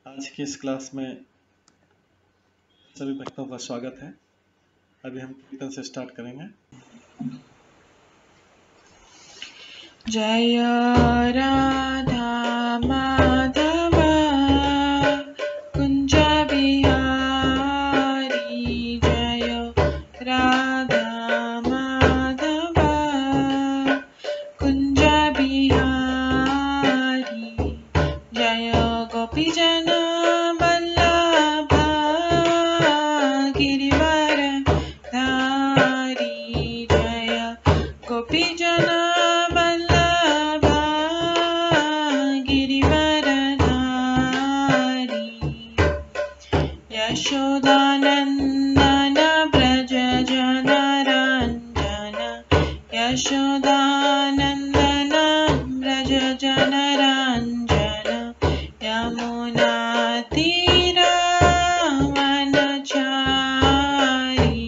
आज की इस क्लास में सभी भक्तों का स्वागत है। अभी हम कीर्तन से स्टार्ट करेंगे। जय राधा माधव कुंज बिहारी, जय राधा माधव कुंज बिहारी, जय गोपीजन वल्लभ गिरिवर धारी, जय गोपीजन वल्लभ गिरिवर धारी, यशोदानंदन व्रज जनरंजन, यशोदानंदन व्रज जनरंजन, यमुना तीरावनचारी,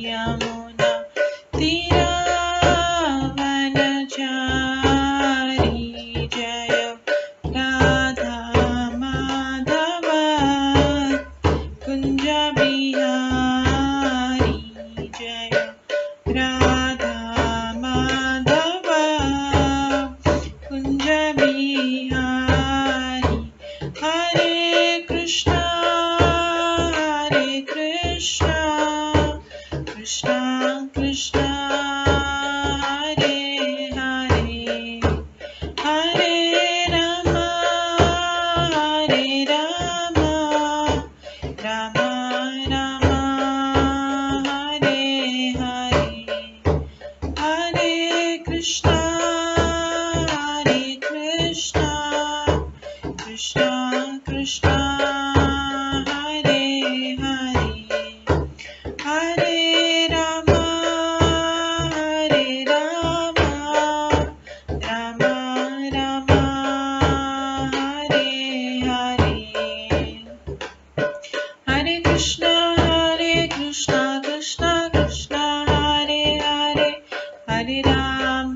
यमुना तीरावनचारी, जय राधा माधव कुंज बिहारी, जय राधा माधव कुंज बिहारी, हरे कृष्णा कृष्णा कृष्णा हरे हरे, हरे राम राम राम हरे हरे, हरे कृष्णा कृष्णा कृष्णा हरे हरे, हरे राम राम राम हरे हरे, हरे कृष्णा कृष्णा कृष्णा हरे हरे, हरे राम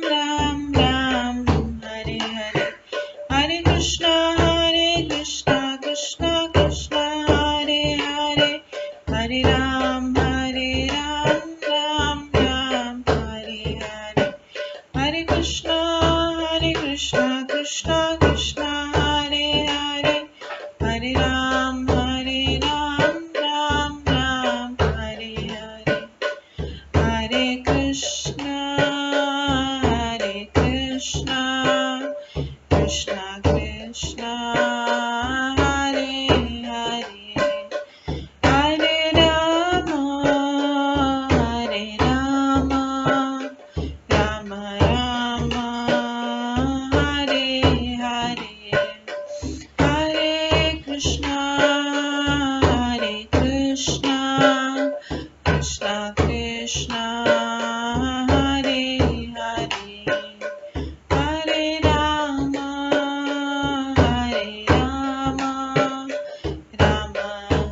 राम राम हरे हरे, हरे कृष्णा कृष्णा कृष्णा हरे हरे, हरे राम राम राम हरे हरे, हरे कृष्णा कृष्णा कृष्णा हरे हरे, हरे राम राम राम हरे हरे, हरे कृष्णा कृष्णा कृष्णा हरे हरे, हरे राम राम राम हरे हरे, हरे कृष्णा कृष्णा कृष्णा हरे हरे, हरे राम राम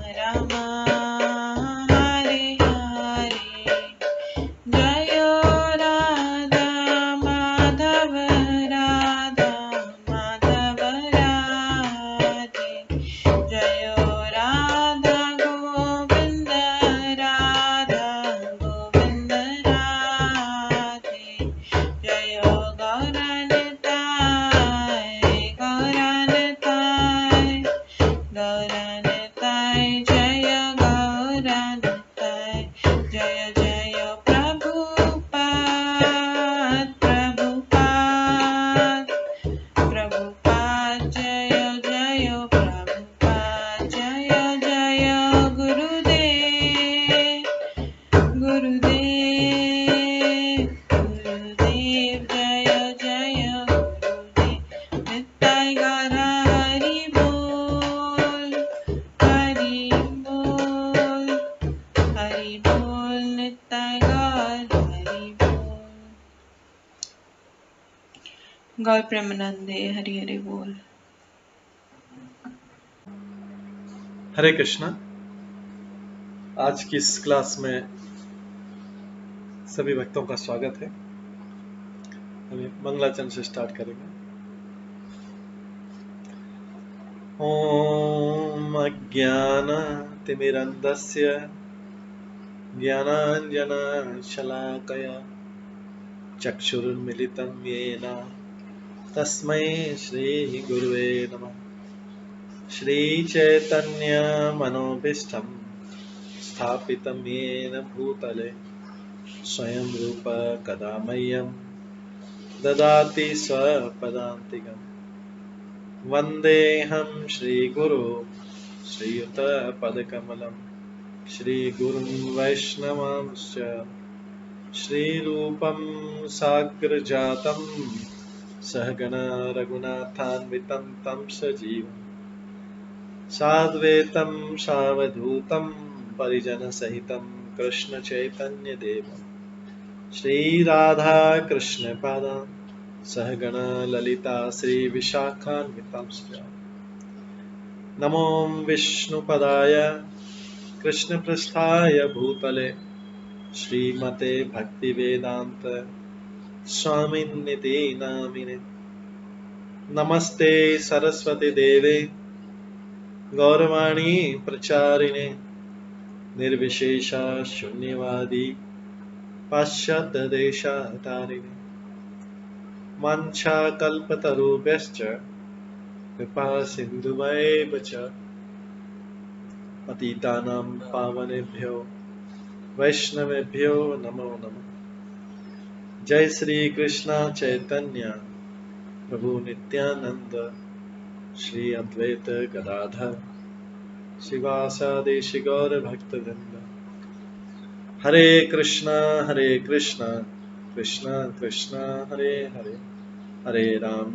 राम हरे हरे, जय राधा माधव राधे, जय राधा गोविंद राधे, जय गौरनिताय जय गौरनिताय, जय जय प्रभुपाद जय जय प्रभुपाद, जय जय गुरुदेव जय जय गुरुदेव, नित्य गौर हरि बोल नित्य गौर हरि बोल। गौर प्रेमानंदे हरि हरि बोल। हरे कृष्णा। आज की इस क्लास में सभी भक्तों का स्वागत है। अभी मंगलाचरण से स्टार्ट करेंगे। ॐ अज्ञानतिमिरन्धस्य ज्ञानाञ्जनशलाकया चक्षुरुन्मिलितं येन तस्मै श्रीगुरुवे नमः। श्रीचैतन्यमनोभीष्टं स्थापितं येन भूतले स्वयं रूप कदा मह्यं ददाति स्वपदान्तिकम्। वन्देऽहं श्रीगुरो श्रीयुतपदकमलं श्रीगुरुं वैष्णवांश्च श्रीरूपं साग्रजातं सहगण रघुनाथान्वितं तं सजीवं साद्वैतं सावधूतं परिजनसहितं कृष्णचैतन्यदेवं श्रीराधाकृष्णपादान् सहगण ललिता श्रीविशाखान्वितांश्च नमो विष्णुपदाय कृष्णपृष्ठाय भूतले श्रीमते भक्तिवेदान्त स्वामिन्निति नामिने। नमस्ते सरस्वती देवे गौरवाणी प्रचारिणे निर्विशेष शून्यवादी पाश्चात्य देशातारिणे। वाञ्छाकल्पतरुभ्यश्च कृपा सिन्धुभ्येव च पतितानां पावनेभ्यो वैष्णवेभ्यो नमो नमः। जय श्री कृष्ण चैतन्य प्रभु नित्यानंद श्री अद्वैत गदाधर शिवासादि गौर भक्तवृंद। हरे कृष्णा कृष्णा कृष्ण हरे हरे, हरे राम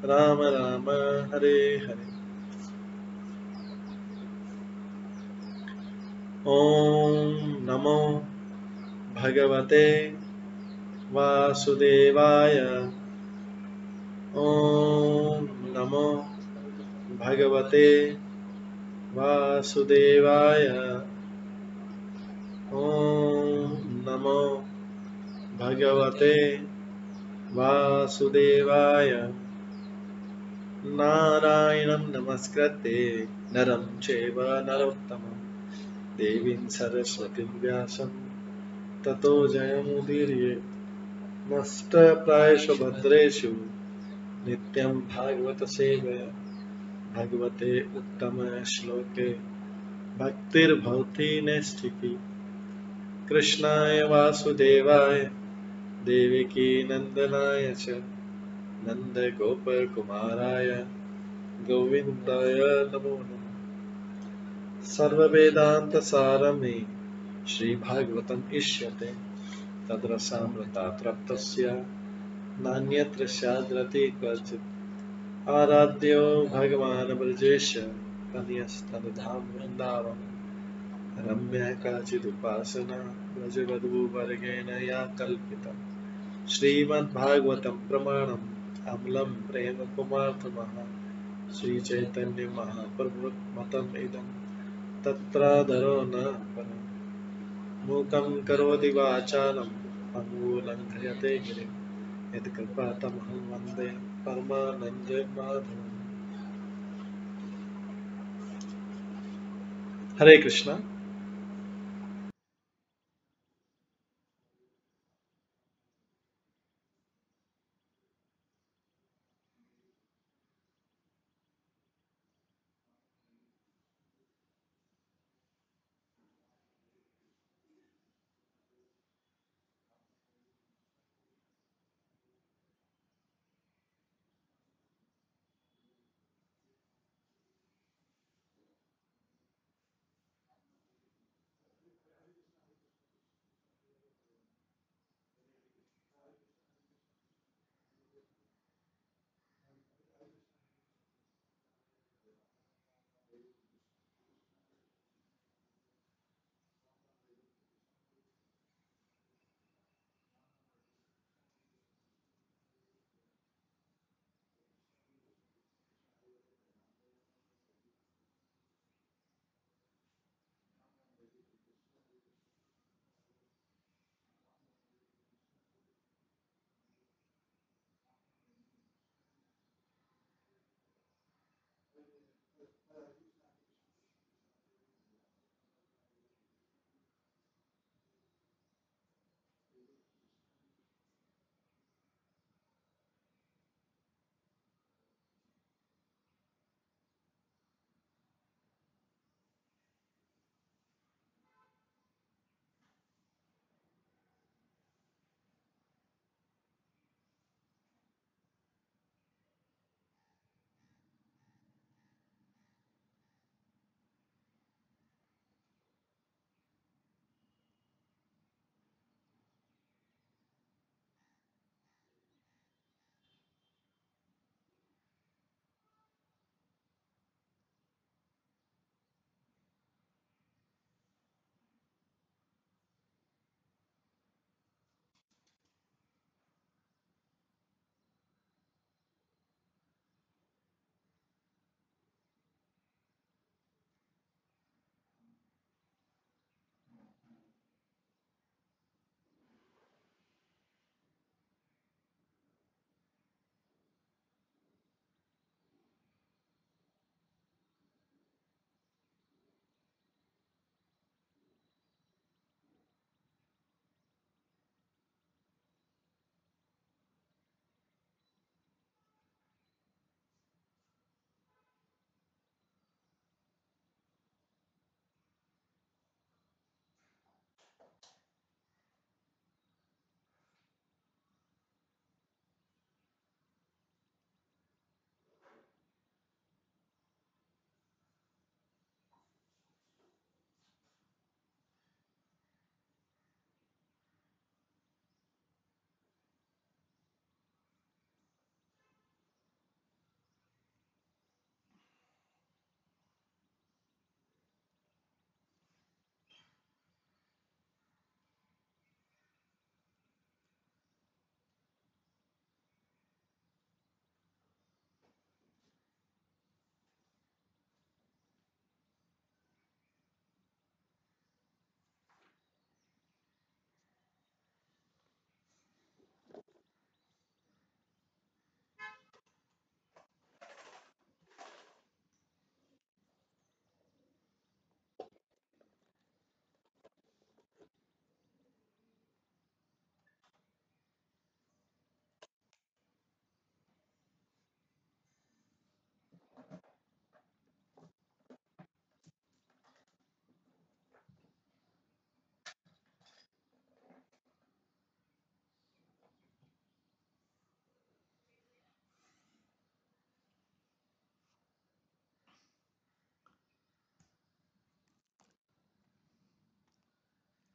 राम राम हरे हरे। ओम नमो भगवते वासुदेवाय। ओम नमो भगवते वासुदेवाय। ओम नमो भगवते वासुदेवाय। नारायणं नमस्कृत्य नरं चैव नरोत्तमं देवीं सरस्वतीं व्यासं ततो जयमुदीरये। नष्टप्रायेषु भद्रेषु नित्यं भागवत सेवया भगवते उत्तम श्लोके भक्तिर्भवति नैष्ठिकी। कृष्णाय वासुदेवाय देवकी नंदनाय च नन्दगोपकुमाराय गोविन्दाय नमो नमः। सर्ववेदान्तसारमे श्रीभागवतम् इष्यते तद्रसामृतात् नान्यत्र स्याद्रति क्वचित्। आराध्यो भगवान् ब्रजेश कन्यस्तनधाम वृन्दावन रम्या काचिदुपासना व्रजवधूवर्गेण या कल्पिता। श्रीमद्भागवतं प्रमाणम् अमलं प्रेम कुमार्थमः श्रीचैतन्य महाप्रभुमतम् इदं तत्रादरो न परम्। मूकं करोति वाचालं पङ्गुलङ्घयते गिरिं यत्कृपातमहं वन्दे परमानन्दमाधवम्। हरे कृष्णा।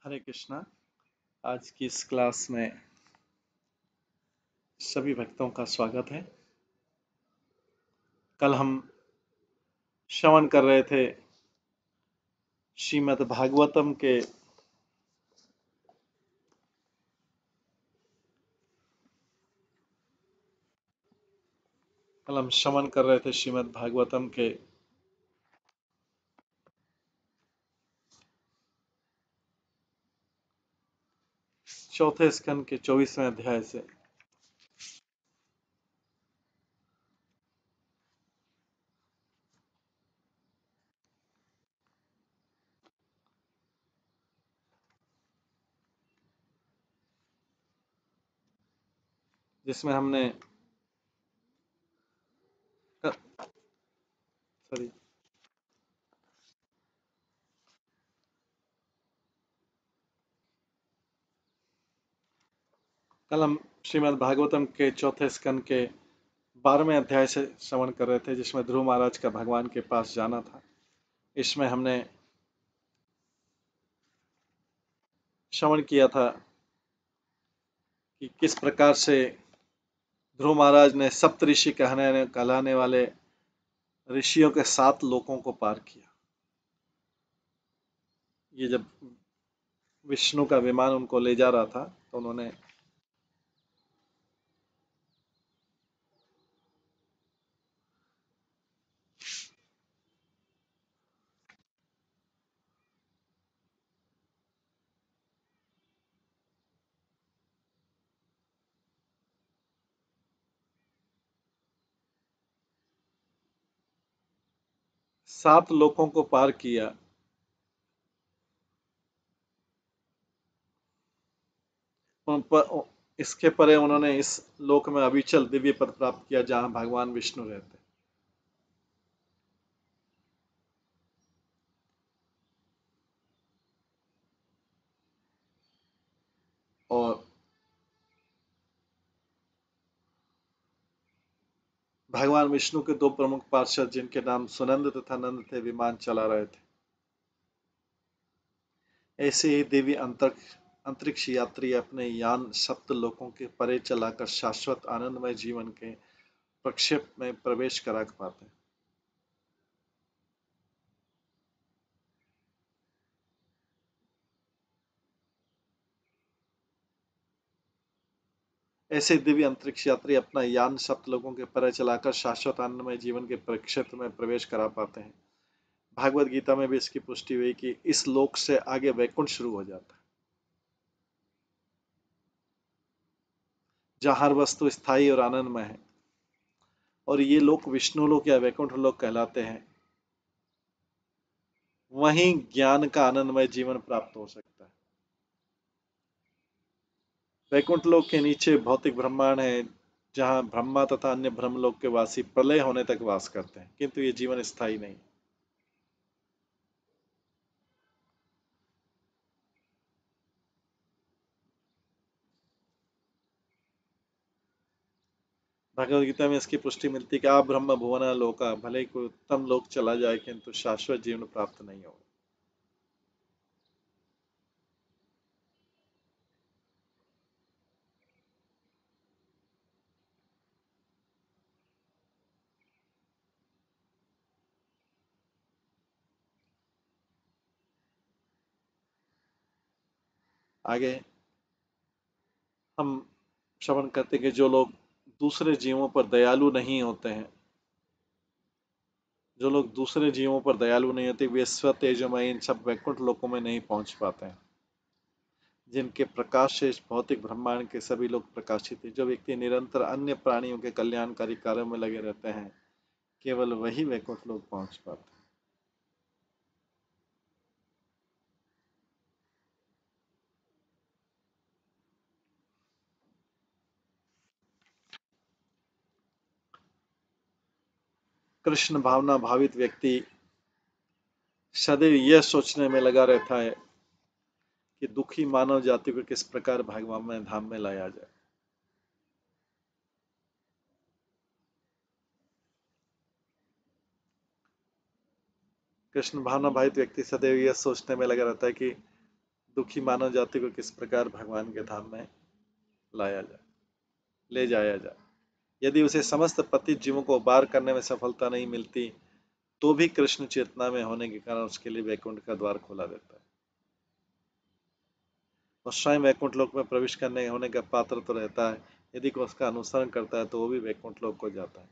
हरे कृष्णा। आज की इस क्लास में सभी भक्तों का स्वागत है। कल हम श्रवण कर रहे थे श्रीमद् भागवतम के चौथे स्कंद के 24वें अध्याय से। जिसमें हमने सॉरी कल हम श्रीमद् भागवतम के चौथे स्कंद के 12वें अध्याय से श्रवण कर रहे थे, जिसमें ध्रुव महाराज का भगवान के पास जाना था। इसमें हमने श्रवण किया था कि किस प्रकार से ध्रुव महाराज ने सप्तऋषि कहलाने वाले ऋषियों के 7 लोकों को पार किया। ये जब विष्णु का विमान उनको ले जा रहा था तो उन्होंने सात लोकों को पार किया। इसके परे उन्होंने इस लोक में अविचल दिव्य पद प्राप्त किया, जहां भगवान विष्णु रहते। और भगवान विष्णु के 2 प्रमुख पार्षद, जिनके नाम सुनंद तथा नंद थे, विमान चला रहे थे। ऐसे ही दिव्य अंतरिक्ष यात्री अपने यान सप्त लोकों के परे चलाकर शाश्वत आनंदमय जीवन के प्रक्षेप में प्रवेश करा पाते हैं। ऐसे दिव्य अंतरिक्ष यात्री अपना यान सप्त लोकों के परे चलाकर शाश्वत आनंदमय जीवन के प्रक्षेत्र में प्रवेश करा पाते हैं। भागवत गीता में भी इसकी पुष्टि हुई कि इस लोक से आगे वैकुंठ शुरू हो जाता है, जहां हर वस्तु स्थायी और आनंदमय है। और ये लोक विष्णु लोक या वैकुंठ लोक कहलाते हैं। वहीं ज्ञान का आनंदमय जीवन प्राप्त हो सकता है। वैकुंठ लोक के नीचे भौतिक ब्रह्मांड है, जहां ब्रह्मा तथा अन्य ब्रह्मलोक के वासी प्रलय होने तक वास करते हैं, किंतु ये जीवन स्थायी नहीं। भगवद गीता में इसकी पुष्टि मिलती है कि आप ब्रह्म भुवन लोका, भले ही कोई उत्तम लोक चला जाए किंतु शाश्वत जीवन प्राप्त नहीं होगा। आगे हम श्रवण करते हैं कि जो लोग दूसरे जीवों पर दयालु नहीं होते हैं, जो लोग दूसरे जीवों पर दयालु नहीं होते, वे स्व तेजमय इन सब वैकुंठ लोकों में नहीं पहुंच पाते हैं, जिनके प्रकाश से इस भौतिक ब्रह्मांड के सभी लोग प्रकाशित हैं। जो व्यक्ति निरंतर अन्य प्राणियों के कल्याणकारी कार्यों में लगे रहते हैं, केवल वही वैकुंठ लोक पहुंच पाते हैं। कृष्ण भावना भावित व्यक्ति सदैव यह सोचने में लगा रहता है कि दुखी मानव जाति को किस प्रकार भगवान में धाम में लाया जाए। कृष्ण भावना भावित व्यक्ति सदैव यह सोचने में लगा रहता है कि दुखी मानव जाति को किस प्रकार भगवान के धाम में लाया जाए, ले जाया जाए। यदि उसे समस्त पतित जीवों को उबार करने में सफलता नहीं मिलती तो भी कृष्ण चेतना में होने के कारण उसके लिए वैकुंठ का द्वार खोला देता है और स्वयं वैकुंठ लोक में प्रवेश करने होने का पात्र तो रहता है। यदि कोई उसका अनुसरण करता है तो वो भी वैकुंठ लोक को जाता है।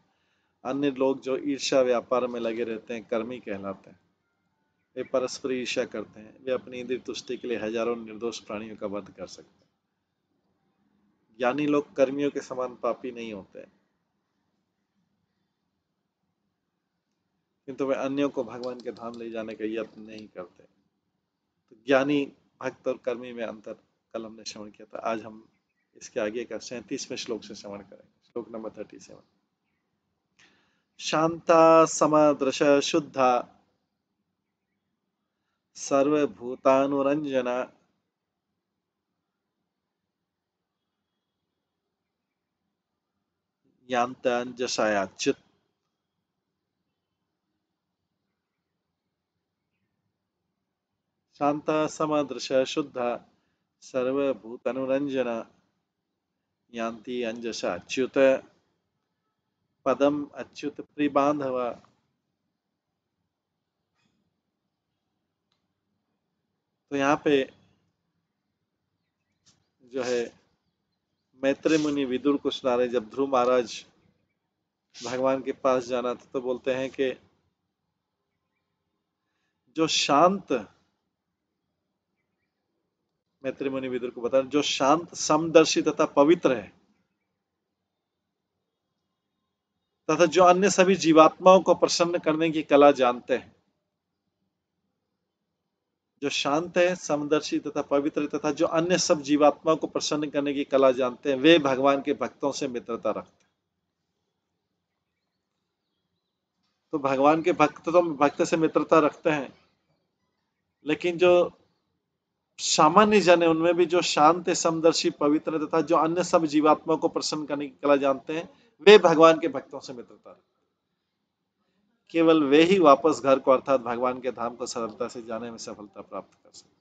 अन्य लोग जो ईर्ष्या व्यापार में लगे रहते हैं कर्मी कहलाते हैं। वे परस्पर ईर्ष्या करते हैं। वे अपनी इंद्रिय तुष्टि के लिए हजारों निर्दोष प्राणियों का वध कर सकते हैं। ज्ञानी लोग कर्मियों के समान पापी नहीं होते, किंतु वे अन्यों को भगवान के धाम ले जाने का यत्न नहीं करते। तो ज्ञानी भक्त और कर्मी में अंतर कल हमने श्रवण किया था। आज हम इसके आगे का 37वें श्लोक से श्रवण करेंगे। श्लोक नंबर 37। शांता समदृश शुद्धा सर्वभूतानुरंजना यान्तांजसायाच्युत। शांता समदृश शुद्धा सर्वभूतानुरंजना यान्ति अंजसा अच्युत पदम अच्युत प्रिय बांधव। तो यहाँ पे जो है मैत्रेय मुनि विदुर को सुना रहे, जब ध्रुव महाराज भगवान के पास जाना था तो बोलते हैं कि जो शांत, मैत्रेय मुनि विदुर को बता, जो शांत समदर्शी तथा पवित्र है तथा जो अन्य सभी जीवात्माओं को प्रसन्न करने की कला जानते हैं, जो शांत है, समदर्शी तथा पवित्र तथा जो अन्य सब जीवात्माओं को प्रसन्न करने की कला जानते हैं, वे भगवान के भक्तों से मित्रता रखते हैं। तो भगवान के भक्त तो भक्त से मित्रता रखते हैं, लेकिन जो सामान्य जन है उनमें भी जो शांत, समदर्शी, पवित्र तथा जो अन्य सब जीवात्माओं को प्रसन्न करने की कला जानते हैं, वे भगवान के भक्तों से मित्रता रखते हैं। केवल वे ही वापस घर को अर्थात भगवान के धाम को सरलता से जाने में सफलता प्राप्त कर सकते।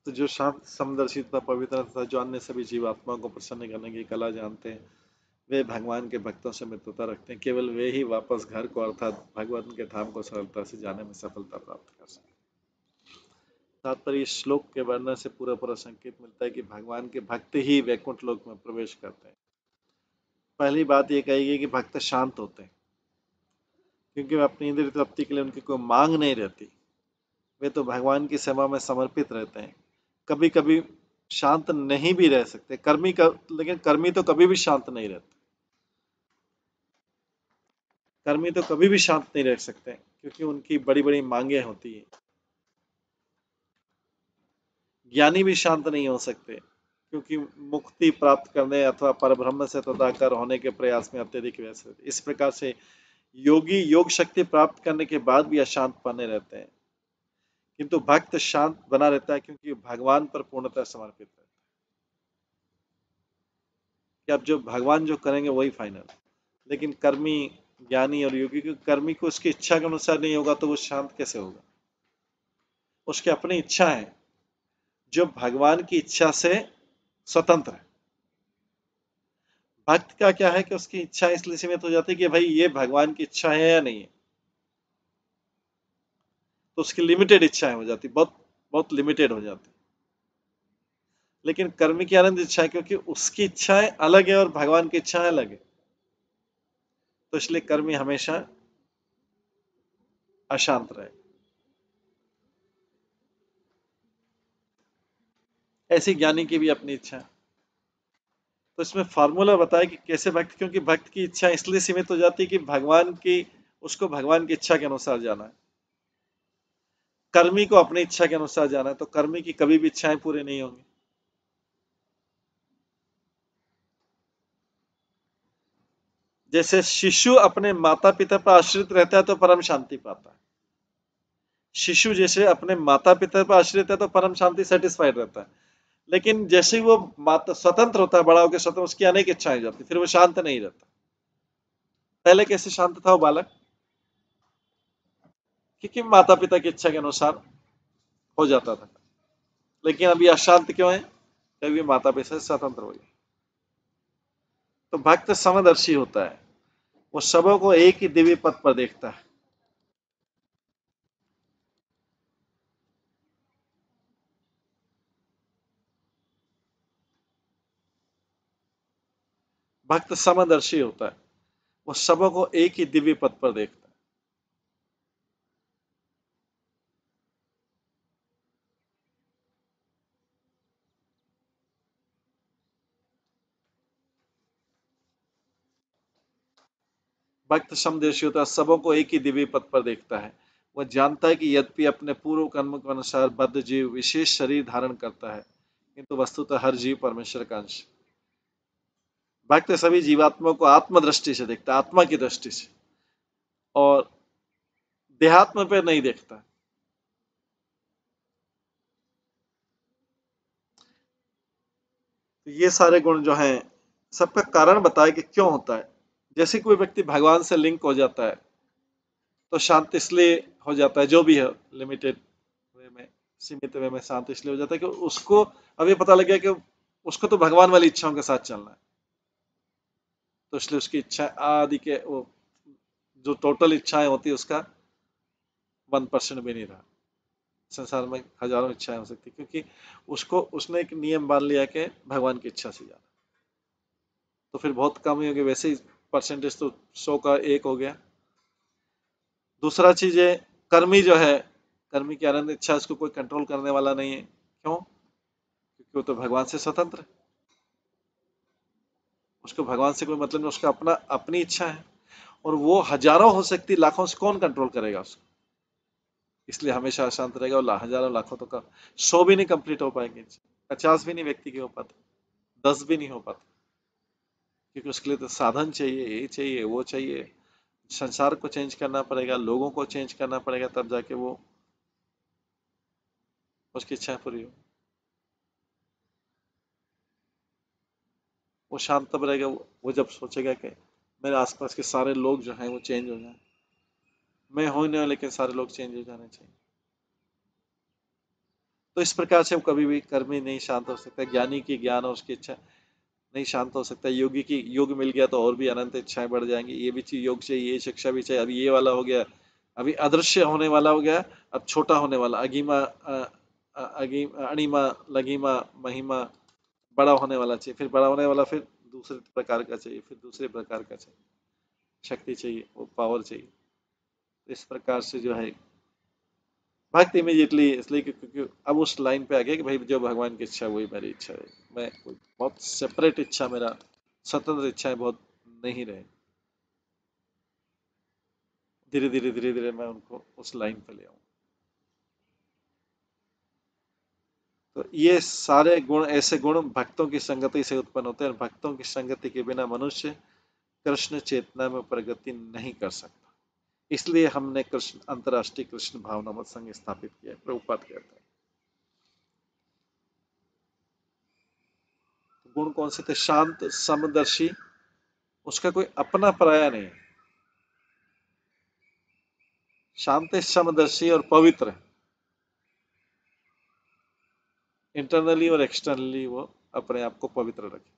तो जो शांत, समदर्शी तथा पवित्र तथा जो अन्य सभी जीवात्माओं को प्रसन्न करने की कला जानते हैं, वे भगवान के भक्तों से मित्रता रखते हैं। केवल वे ही वापस घर को अर्थात भगवान के धाम को सरलता से जाने में सफलता प्राप्त कर सकते। तात्पर्य इस श्लोक के वर्णन से पूरा पूरा संकेत मिलता है कि भगवान के भक्त ही वैकुंठ लोक में प्रवेश करते हैं। पहली बात यह कहेगी कि भक्त शांत होते हैं, क्योंकि वे अपनी इंद्रिय तृप्ति के लिए उनकी कोई मांग नहीं रहती। वे तो भगवान की सेवा में समर्पित रहते हैं। कभी कभी शांत नहीं भी रह सकते कर्मी का, लेकिन कर्मी तो कभी भी शांत नहीं रहते। कर्मी तो कभी भी शांत नहीं रह सकते, क्योंकि उनकी बड़ी बड़ी मांगे होती है। ज्ञानी भी शांत नहीं हो सकते, क्योंकि मुक्ति प्राप्त करने अथवा परब्रह्म से तदाकार होने के प्रयास में अत्यधिक व्यस्त रहते। इस प्रकार से योगी योग शक्ति प्राप्त करने के बाद भी अशांत बने रहते हैं, किंतु भक्त शांत बना रहता है, क्योंकि भगवान पर पूर्णतः समर्पित रहता है कि अब जो भगवान जो करेंगे वही फाइनल। लेकिन कर्मी, ज्ञानी और योगी को, कर्मी को उसकी इच्छा के अनुसार नहीं होगा तो वो शांत कैसे होगा? उसकी अपनी इच्छा है जो भगवान की इच्छा से स्वतंत्र है। भक्त का क्या है कि उसकी इच्छा इसलिए सीमित हो जाती है कि भाई ये भगवान की इच्छा है या नहीं है, तो उसकी लिमिटेड इच्छाएं हो जाती, बहुत बहुत लिमिटेड हो जाती। लेकिन कर्मी की अनंत इच्छा है, क्योंकि उसकी इच्छाएं अलग है और भगवान की इच्छाएं अलग है, तो इसलिए कर्मी हमेशा अशांत रहे। ऐसी ज्ञानी की भी अपनी इच्छा है। तो इसमें फार्मूला बताया कि कैसे भक्त, क्योंकि भक्त की इच्छा इसलिए सीमित हो जाती है कि भगवान की, उसको भगवान की इच्छा के अनुसार जाना है। कर्मी को अपनी इच्छा के अनुसार जाना है, तो कर्मी की कभी भी इच्छाएं पूरी नहीं होंगी। जैसे शिशु अपने माता पिता पर आश्रित रहता है तो परम शांति पाता है। शिशु जैसे अपने माता पिता पर आश्रित है तो परम शांति सेटिस्फाइड रहता है, लेकिन जैसे ही वो माता स्वतंत्र होता है, बड़ा होकर स्वतंत्र, उसकी अनेक इच्छाएं जाती, फिर वो शांत नहीं रहता। पहले कैसे शांत था वो बालक? क्योंकि माता पिता की इच्छा के अनुसार हो जाता था। लेकिन अभी अशांत क्यों है? क्योंकि माता पिता से स्वतंत्र हो गया। तो भक्त समदर्शी होता है, वो सबों को एक ही दिव्य पथ पर देखता है। भक्त समदर्शी होता है, वो सबों को एक ही दिव्य पथ पर देखता है। भक्त समदर्शी होता है, सबों को एक ही दिव्य पथ पर देखता है। वह जानता है कि यद्यपि अपने पूर्व कर्म के अनुसार बद्ध जीव विशेष शरीर धारण करता है, किंतु वस्तुतः हर जीव परमेश्वर का अंश। भक्त सभी जीवात्माओं को आत्मदृष्टि से देखता है, आत्मा की दृष्टि से, और देहात्म पे नहीं देखता। तो ये सारे गुण जो हैं, सबका कारण बताए कि क्यों होता है। जैसे कोई व्यक्ति भगवान से लिंक हो जाता है तो शांत इसलिए हो जाता है, जो भी है लिमिटेड वे में, सीमित वे में शांत इसलिए हो जाता है कि उसको अभी पता लग गया कि उसको तो भगवान वाली इच्छाओं के साथ चलना है। तो इसलिए उसकी इच्छा आदि के वो जो टोटल इच्छाएं होती है उसका 1% भी नहीं रहा। संसार में हजारों इच्छाएं हो सकती, क्योंकि उसको उसने एक नियम मान लिया कि भगवान की इच्छा से जाना। तो फिर बहुत कम ही हो गया, वैसे ही परसेंटेज तो 100 का 1 हो गया। दूसरा चीज है, कर्मी जो है, कर्मी की आनंद इच्छा, उसको कोई कंट्रोल करने वाला नहीं है। क्यों? क्योंकि वो तो भगवान से स्वतंत्र है, उसको भगवान से कोई मतलब नहीं, उसका अपना अपनी इच्छा है। और वो हजारों हो सकती, लाखों से कौन कंट्रोल करेगा उसको? इसलिए हमेशा अशांत रहेगा, और हजारों लाखों तो का 100 भी नहीं कंप्लीट हो पाएंगे, 50 भी नहीं व्यक्ति के हो पाते, 10 भी नहीं हो पाते, क्योंकि उसके लिए तो साधन चाहिए, ये चाहिए, वो चाहिए, संसार को चेंज करना पड़ेगा, लोगों को चेंज करना पड़ेगा, तब जाके वो उसकी इच्छा पूरी हो। वो शांत तब रहेगा, वो जब सोचेगा कि मेरे आसपास के सारे लोग जो हैं वो चेंज हो जाए। मैं हो नहीं, लेकिन सारे लोग चेंज हो जाने चाहिए। तो इस प्रकार से वो कभी भी कर्मी नहीं शांत हो सकता, ज्ञानी की ज्ञान और उसकी इच्छा नहीं शांत हो सकता, योगी की योग मिल गया तो और भी अनंत इच्छाएं बढ़ जाएंगी, ये भी चीज योग चाहिए, ये शिक्षा भी चाहिए, अभी ये वाला हो गया, अभी अदृश्य होने वाला हो गया, अब छोटा होने वाला, अगीमा अणिमा लघिमा महिमा, बड़ा होने वाला चाहिए, फिर बड़ा होने वाला, फिर दूसरे प्रकार का चाहिए, फिर दूसरे प्रकार का चाहिए, शक्ति चाहिए, वो पावर चाहिए। तो इस प्रकार से जो है भक्त इमीडिएटली, इसलिए क्योंकि अब उस लाइन पे आ गया कि भाई जो भगवान की इच्छा वही मेरी इच्छा है, मैं कोई बहुत सेपरेट इच्छा, मेरा स्वतंत्र इच्छाएं बहुत नहीं रहे। धीरे धीरे धीरे धीरे मैं उनको उस लाइन पे ले आऊं। तो ये सारे गुण, ऐसे गुण भक्तों की संगति से उत्पन्न होते हैं, और भक्तों की संगति के बिना मनुष्य कृष्ण चेतना में प्रगति नहीं कर सकता। इसलिए हमने कृष्ण अंतर्राष्ट्रीय कृष्ण भावनामत संघ स्थापित किया है, प्रभुपाद कहते हैं। तो गुण कौन से थे? शांत, समदर्शी, उसका कोई अपना पराया नहीं है, शांत, समदर्शी और पवित्र, इंटरनली और एक्सटर्नली वो अपने आप को पवित्र रखे।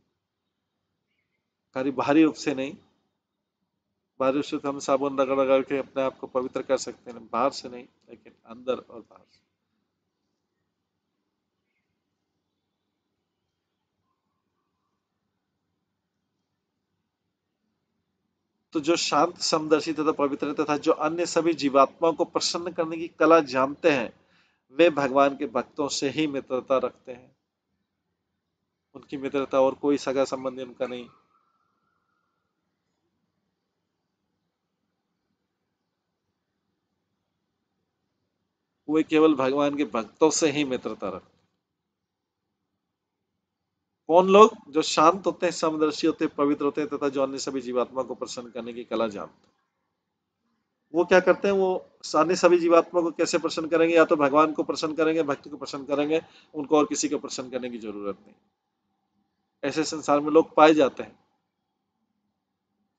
खाली बाहरी रूप से नहीं, बाहरी रूप से तो हम साबुन रगड़ रगड़ के अपने आप को पवित्र कर सकते हैं, बाहर से नहीं, लेकिन अंदर और बाहर से। तो जो शांत, समदर्शी तथा पवित्र तथा जो अन्य सभी जीवात्माओं को प्रसन्न करने की कला जानते हैं, वे भगवान के भक्तों से ही मित्रता रखते हैं। उनकी मित्रता और कोई सगा संबंधी उनका नहीं। वे केवल भगवान के भक्तों से ही मित्रता रखते हैं। कौन लोग? जो शांत होते हैं, समदर्शी होते हैं, पवित्र होते हैं, तथा जो अन्य सभी जीवात्मा को प्रसन्न करने की कला जानते हैं, वो क्या करते हैं, वो अन्य सभी जीवात्मा को कैसे प्रसन्न करेंगे, या तो भगवान को प्रसन्न करेंगे, भक्त को प्रसन्न करेंगे, उनको और किसी को प्रसन्न करने की जरूरत नहीं। ऐसे संसार में लोग पाए जाते हैं,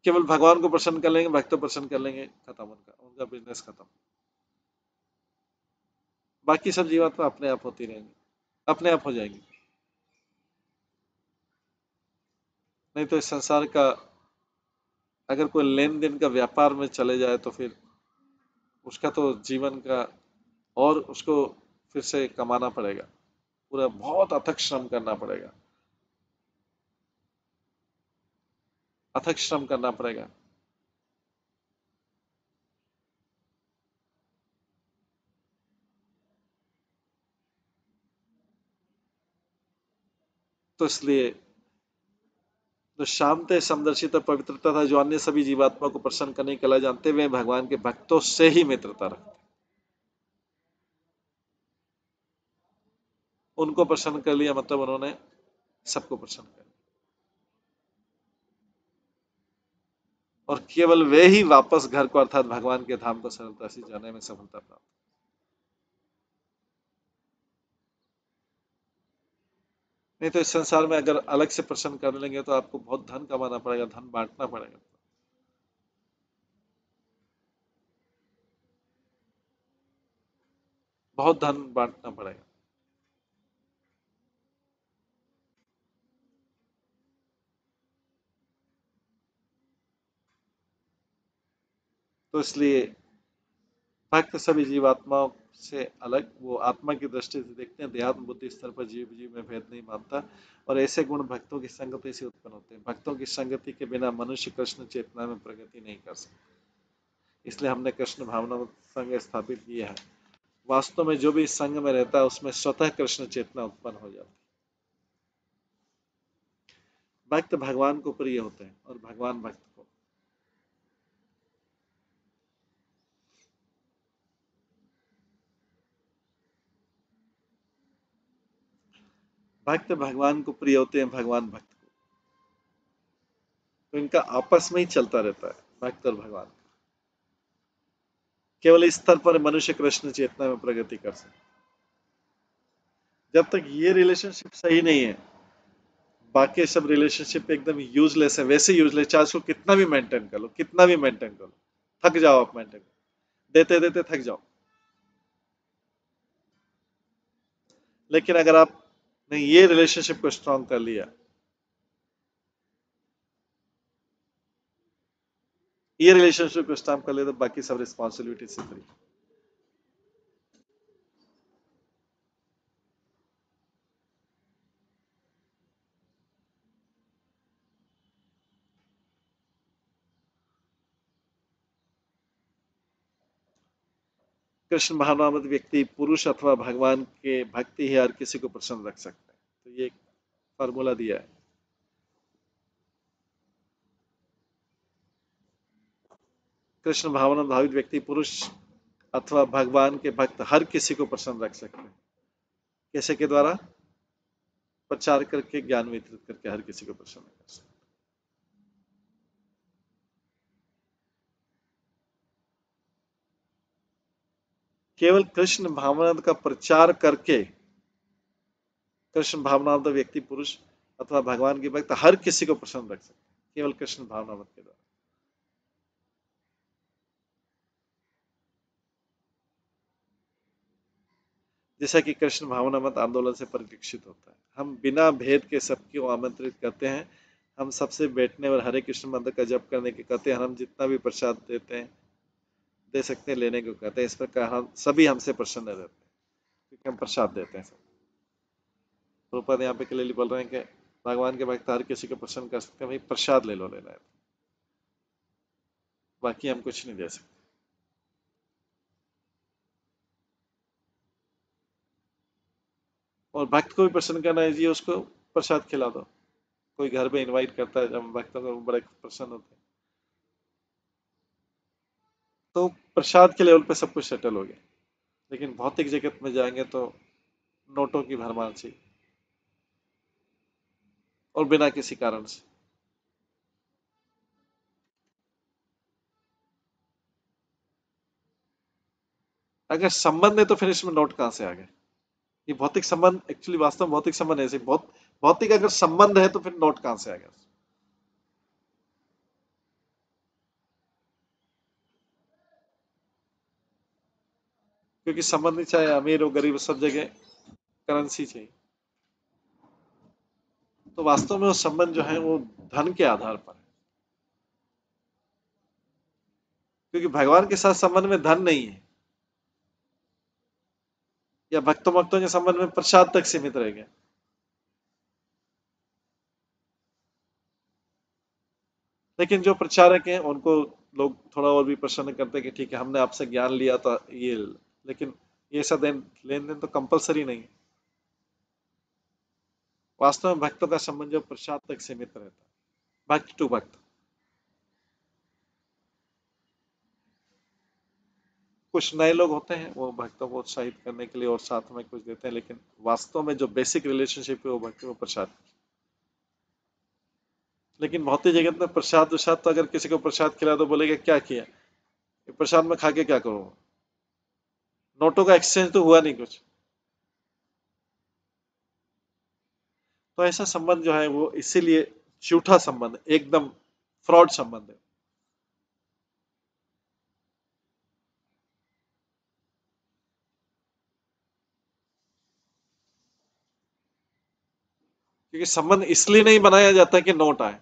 केवल भगवान को प्रसन्न कर लेंगे, भक्त को प्रसन्न कर लेंगे, खत्म, उनका उनका बिजनेस खत्म। बाकी सब जीवात्मा अपने आप होती रहेंगी, अपने आप हो जाएंगी। नहीं तो इस संसार का अगर कोई लेन देन का व्यापार में चले जाए तो फिर उसका तो जीवन का, और उसको फिर से कमाना पड़ेगा, पूरा बहुत अथक श्रम करना पड़ेगा, अथक श्रम करना पड़ेगा। तो इसलिए जो शांत है, समदर्शित और पवित्रता था, जो अन्य सभी जीवात्मा को प्रसन्न करने की कला जानते हुए भगवान के भक्तों से ही मित्रता रखते, उनको प्रसन्न कर लिया मतलब उन्होंने सबको प्रसन्न कर लिया, और केवल वे ही वापस घर को अर्थात भगवान के धाम को सरलता से जाने में सफलता प्राप्त। नहीं तो इस संसार में अगर अलग से प्रसन्न कर लेंगे तो आपको बहुत धन कमाना पड़ेगा, धन बांटना पड़ेगा, बहुत धन बांटना पड़ेगा। तो इसलिए भक्त सभी जीवात्माओं से अलग, वो आत्मा की दृष्टि से देखते हैं, देहात्म बुद्धि स्तर पर जीव जीव में भेद नहीं मानता, और ऐसे गुण भक्तों की संगति से उत्पन्न होते हैं। भक्तों की संगति के बिना मनुष्य कृष्ण चेतना में प्रगति नहीं कर सकता, इसलिए हमने कृष्ण भावना संघ स्थापित किया है। वास्तव में जो भी इस संघ में रहता है उसमें स्वतः कृष्ण चेतना उत्पन्न हो जाती है। भक्त भगवान को प्रिय होते हैं और भगवान भक्त को। भक्त भगवान को प्रिय होते हैं, भगवान भक्त को। तो इनका आपस में ही चलता रहता है, भक्त और भगवान। केवल इस स्तर पर मनुष्य कृष्ण चेतना में प्रगति कर सकता। जब तक ये रिलेशनशिप सही नहीं है, बाकी सब रिलेशनशिप एकदम यूजलेस है, वैसे यूजलेस, चाहे उसको कितना भी मेंटेन कर लो, कितना भी मेंटेन कर लो, थक जाओ आप मेंटेन देते देते थक जाओ। लेकिन अगर आपने ये रिलेशनशिप को स्ट्रांग कर लिया, ये रिलेशनशिप को स्ट्रांग कर लिया, तो बाकी सब रिस्पॉन्सिबिलिटी से फ्री। कृष्ण भावनामत व्यक्ति पुरुष अथवा भगवान के भक्ति ही हर किसी को प्रसन्न रख सकता है। तो ये फार्मूला दिया है। कृष्ण भावना भावित व्यक्ति पुरुष अथवा भगवान के भक्त हर किसी को प्रसन्न रख सकते हैं। कैसे के द्वारा? प्रचार करके, ज्ञान वितरित करके हर किसी को प्रसन्न कर सकते। केवल कृष्ण भावनामत का प्रचार करके कृष्ण भावनामत व्यक्ति पुरुष अथवा भगवान के भक्त हर किसी को प्रसन्न रख सकते हैं, केवल कृष्ण भावनामत के द्वारा। जैसा कि कृष्ण भावनामत आंदोलन से परिलक्षित होता है, हम बिना भेद के सबको आमंत्रित करते हैं, हम सबसे बैठने और हरे कृष्ण मंत्र का जप करने के कहते हैं, हम जितना भी प्रसाद देते हैं, दे सकते हैं, लेने को कहते हैं। इस प्रकार हम सभी हमसे प्रसन्न रहते हैं क्योंकि हम प्रसाद देते हैं। प्रभुपाद यहाँ पे क्लियरली बोल रहे हैं कि भगवान के भक्त हर किसी को प्रसन्न कर सकते हैं, भाई प्रसाद ले लो, लेना है, बाकी हम कुछ नहीं दे सकते। और भक्त को भी प्रसन्न करना है जी, उसको प्रसाद खिला दो। कोई घर पे इनवाइट करता है, जब भक्तों को बड़े प्रसन्न होते हैं, तो प्रसाद के लेवल पे सब कुछ सेटल हो गया। लेकिन भौतिक जगत में जाएंगे तो नोटों की भरमार चाहिए, और बिना किसी कारण से। अगर संबंध है तो फिर इसमें नोट कहां से आ गए? ये भौतिक संबंध एक्चुअली वास्तव में भौतिक संबंध ऐसे बहुत भौतिक अगर संबंध है तो फिर नोट कहां से आ गया? क्योंकि संबंध चाहे अमीर हो गरीब हो सब जगह करेंसी चाहिए। तो वास्तव में वो संबंध जो है वो धन के आधार पर है, क्योंकि भगवान के साथ संबंध में धन नहीं है, या भक्तों भक्तों के संबंध में प्रसाद तक सीमित रह गया। लेकिन जो प्रचारक हैं उनको लोग थोड़ा और भी प्रसन्न करते हैं कि ठीक है हमने आपसे ज्ञान लिया था ये, लेकिन ये सब लेन देन तो कंपलसरी नहीं है। वास्तव में भक्तों का संबंध जो प्रसाद तक सीमित रहता है, भक्त टू भक्त। कुछ नए लोग होते हैं वो भक्तों को उत्साहित करने के लिए और साथ में कुछ देते हैं, लेकिन वास्तव में जो बेसिक रिलेशनशिप है वो भक्ति वो प्रसाद। लेकिन भौतिक जगत में प्रसाद प्रसाद तो अगर किसी को प्रसाद खिला तो बोलेगा क्या किया, ये प्रसाद में खा के क्या करूंगा, नोटों का एक्सचेंज तो हुआ नहीं कुछ। तो ऐसा संबंध जो है वो इसीलिए झूठा संबंध, एकदम फ्रॉड संबंध है। क्योंकि संबंध इसलिए नहीं बनाया जाता कि नोट आए।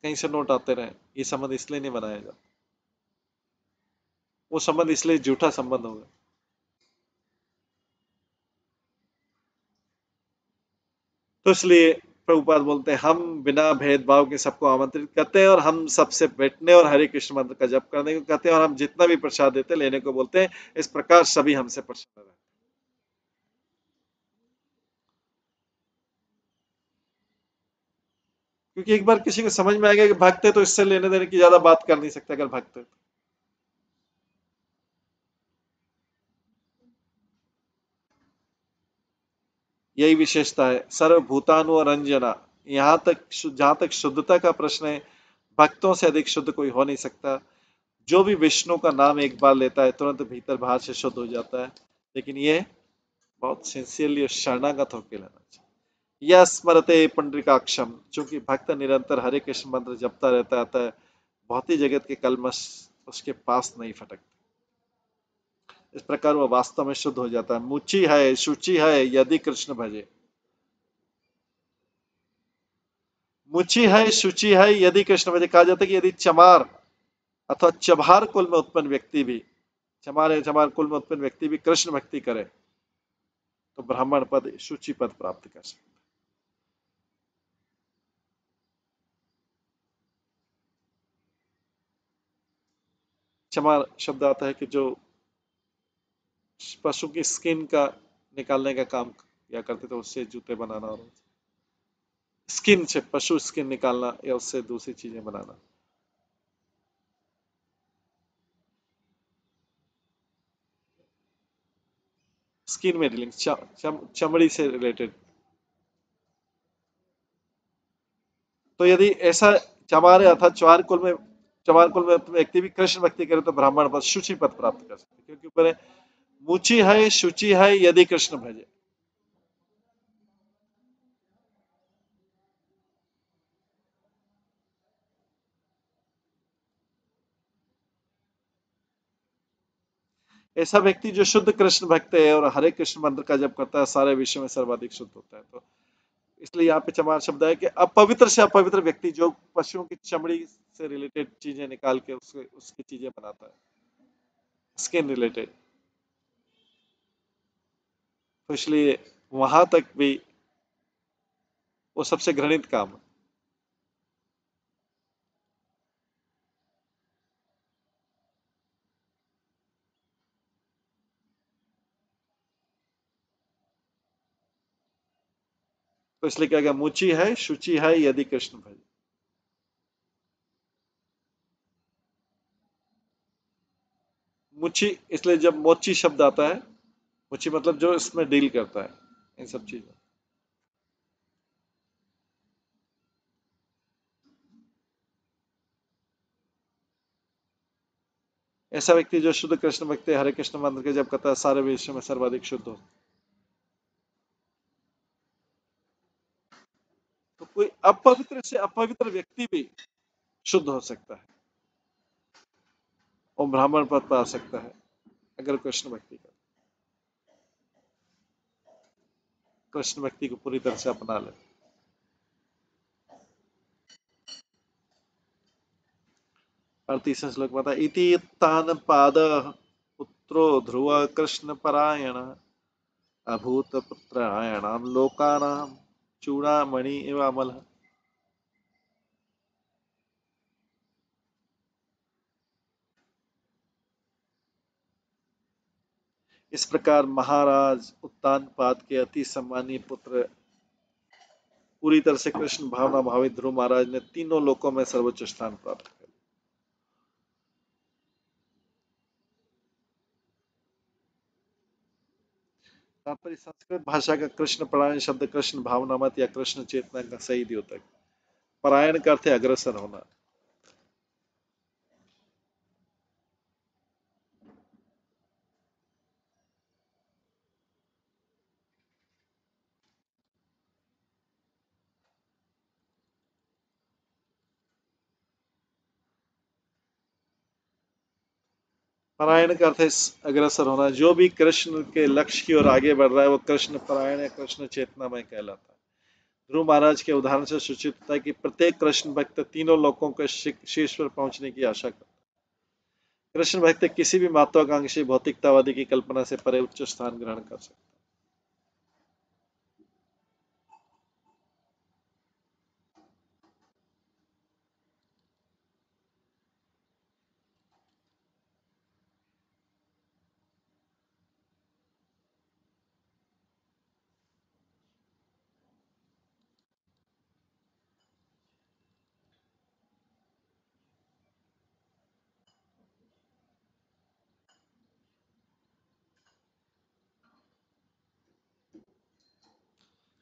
कहीं से नोट आते रहे, ये संबंध इसलिए नहीं बनाया जाता। वो संबंध इसलिए झूठा संबंध होगा। तो इसलिए प्रभुपाद बोलते हैं हम बिना भेदभाव के सबको आमंत्रित करते हैं और हम सबसे बैठने और हरे कृष्ण मंत्र का जप करने को कहते हैं, और हम जितना भी प्रसाद देते हैं लेने को बोलते हैं। इस प्रकार सभी हमसे प्रसन्न रहते हैं। क्योंकि एक बार किसी को समझ में आ गया कि भक्त है तो इससे लेने देने की ज्यादा बात कर नहीं सकता अगर भक्त है। यही विशेषता है सर्वभूतानु और रंजना। यहाँ तक जहां तक शुद्धता का प्रश्न है, भक्तों से अधिक शुद्ध कोई हो नहीं सकता। जो भी विष्णु का नाम एक बार लेता है तुरंत भीतर बाहर से शुद्ध हो जाता है। लेकिन ये बहुत सिंसियरली और शरणागत होकर लेना चाहिए। यह स्मरते पुंडरीकाक्षम, चूंकि भक्त निरंतर हरे कृष्ण मंत्र जपता रहता है, भौतिक जगत के कलमश उसके पास नहीं फटकते। इस प्रकार वह वास्तव में शुद्ध हो जाता है। मुचि है शुचि है यदि कृष्ण भजे। मुचि है शुचि है यदि कृष्ण भजे, कहा जाता है कि यदि चमार अथवा चबार कुल में उत्पन्न व्यक्ति भी, चमार कुल में उत्पन्न व्यक्ति भी कृष्ण भक्ति करे तो ब्राह्मण पद शुचि पद प्राप्त कर सकते। चमार शब्द आता है कि जो पशु की स्किन का निकालने का काम या करते थे, उससे जूते बनाना, और स्किन से पशु स्किन निकालना या उससे दूसरी चीजें बनाना। स्किन में डीलिंग चमड़ी से रिलेटेड। तो यदि ऐसा चमार अर्थात चमार कुल में व्यक्ति भी कृष्ण भक्ति करे तो ब्राह्मण पद शुचि पद प्राप्त कर सकते, क्योंकि ऊपर है मुचि है शुचि है यदि कृष्ण भजे। ऐसा व्यक्ति जो शुद्ध कृष्ण भक्त है और हरे कृष्ण मंत्र का जप करता है सारे विश्व में सर्वाधिक शुद्ध होता है। तो इसलिए यहाँ पे चमार शब्द है कि अपवित्र से अपवित्र व्यक्ति जो पशुओं की चमड़ी से रिलेटेड चीजें निकाल के उसके उसकी चीजें बनाता है, स्किन रिलेटेड, तो इसलिए वहां तक भी वो सबसे घृणित काम है। तो इसलिए क्या गया, मुचि है शुचि है यदि कृष्ण भज। मुचि इसलिए जब मोची शब्द आता है, मुचि मतलब जो इसमें डील करता है इन सब चीजों। ऐसा व्यक्ति जो शुद्ध कृष्ण भक्त हरे कृष्ण मंत्र के जप करता है सारे विश्व में सर्वाधिक शुद्ध हो। तो कोई अपवित्र से अपवित्र व्यक्ति भी शुद्ध हो सकता है और ब्राह्मण पद पा सकता है अगर कृष्ण भक्ति कर, कृष्ण भक्ति को पूरी तरह से अपना ले। 38वां श्लोक बता इति तान पाद पुत्रो ध्रुव कृष्ण परायण अभूत पुत्रायणाम लोकानाम चूड़ामणि एवं अमल। इस प्रकार महाराज उत्तानपाद के अति सम्मानीय पुत्र पूरी तरह से कृष्ण भावना भावित ध्रुव महाराज ने तीनों लोकों में सर्वोच्च स्थान प्राप्त किया। तात्पर्य संस्कृत भाषा का कृष्ण परायण शब्द कृष्ण भावनामत या कृष्ण चेतना का सही द्योतक है। परायण का अर्थ है अग्रसर होना। परायण का अर्थ है अग्रसर होना। जो भी कृष्ण के लक्ष्य की ओर आगे बढ़ रहा है वो कृष्ण परायण या कृष्ण चेतनामय कहलाता है। ध्रुव महाराज के उदाहरण से सूचित होता है कि प्रत्येक कृष्ण भक्त तीनों लोकों के शीर्ष पर पहुंचने की आशा करता है। कृष्ण भक्त किसी भी महत्वाकांक्षी भौतिकतावादी की कल्पना से परे उच्च स्थान ग्रहण कर सकता है।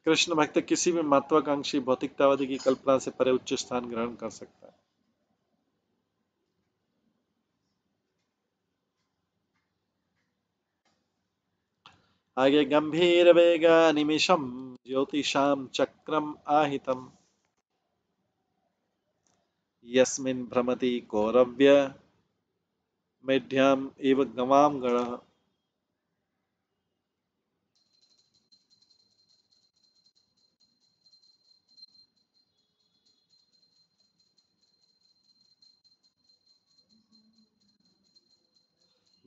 कृष्ण भक्त किसी भी महत्वाकांक्षी भौतिकतावादी की कल्पना से परे उच्च स्थान ग्रहण कर सकता है। आगे गंभीर वेगा निमिषम ज्योतिषाम चक्रम आहितम यस्मिन् भ्रमति कौरव्य मेढ्याम एव गवाम गणः।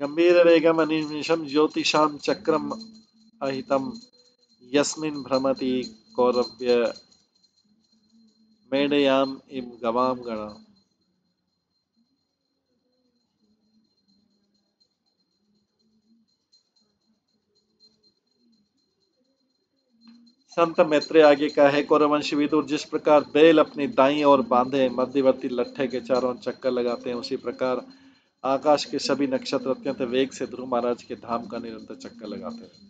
गंभीर वेगम अनिमिषम ज्योतिषाम चक्रम अहितम यस्मिन् भ्रमति कौरव्य मेढयाम इव गवाम गणः। संत मैत्रेय आगे का है कौरवंशी विदुर जिस प्रकार बैल अपनी दाई और बांधे मध्यवर्ती लट्ठे के चारों चक्कर लगाते हैं उसी प्रकार आकाश के सभी नक्षत्र अत्यंत वेग से ध्रुव महाराज के धाम का निरंतर चक्कर लगाते हैं।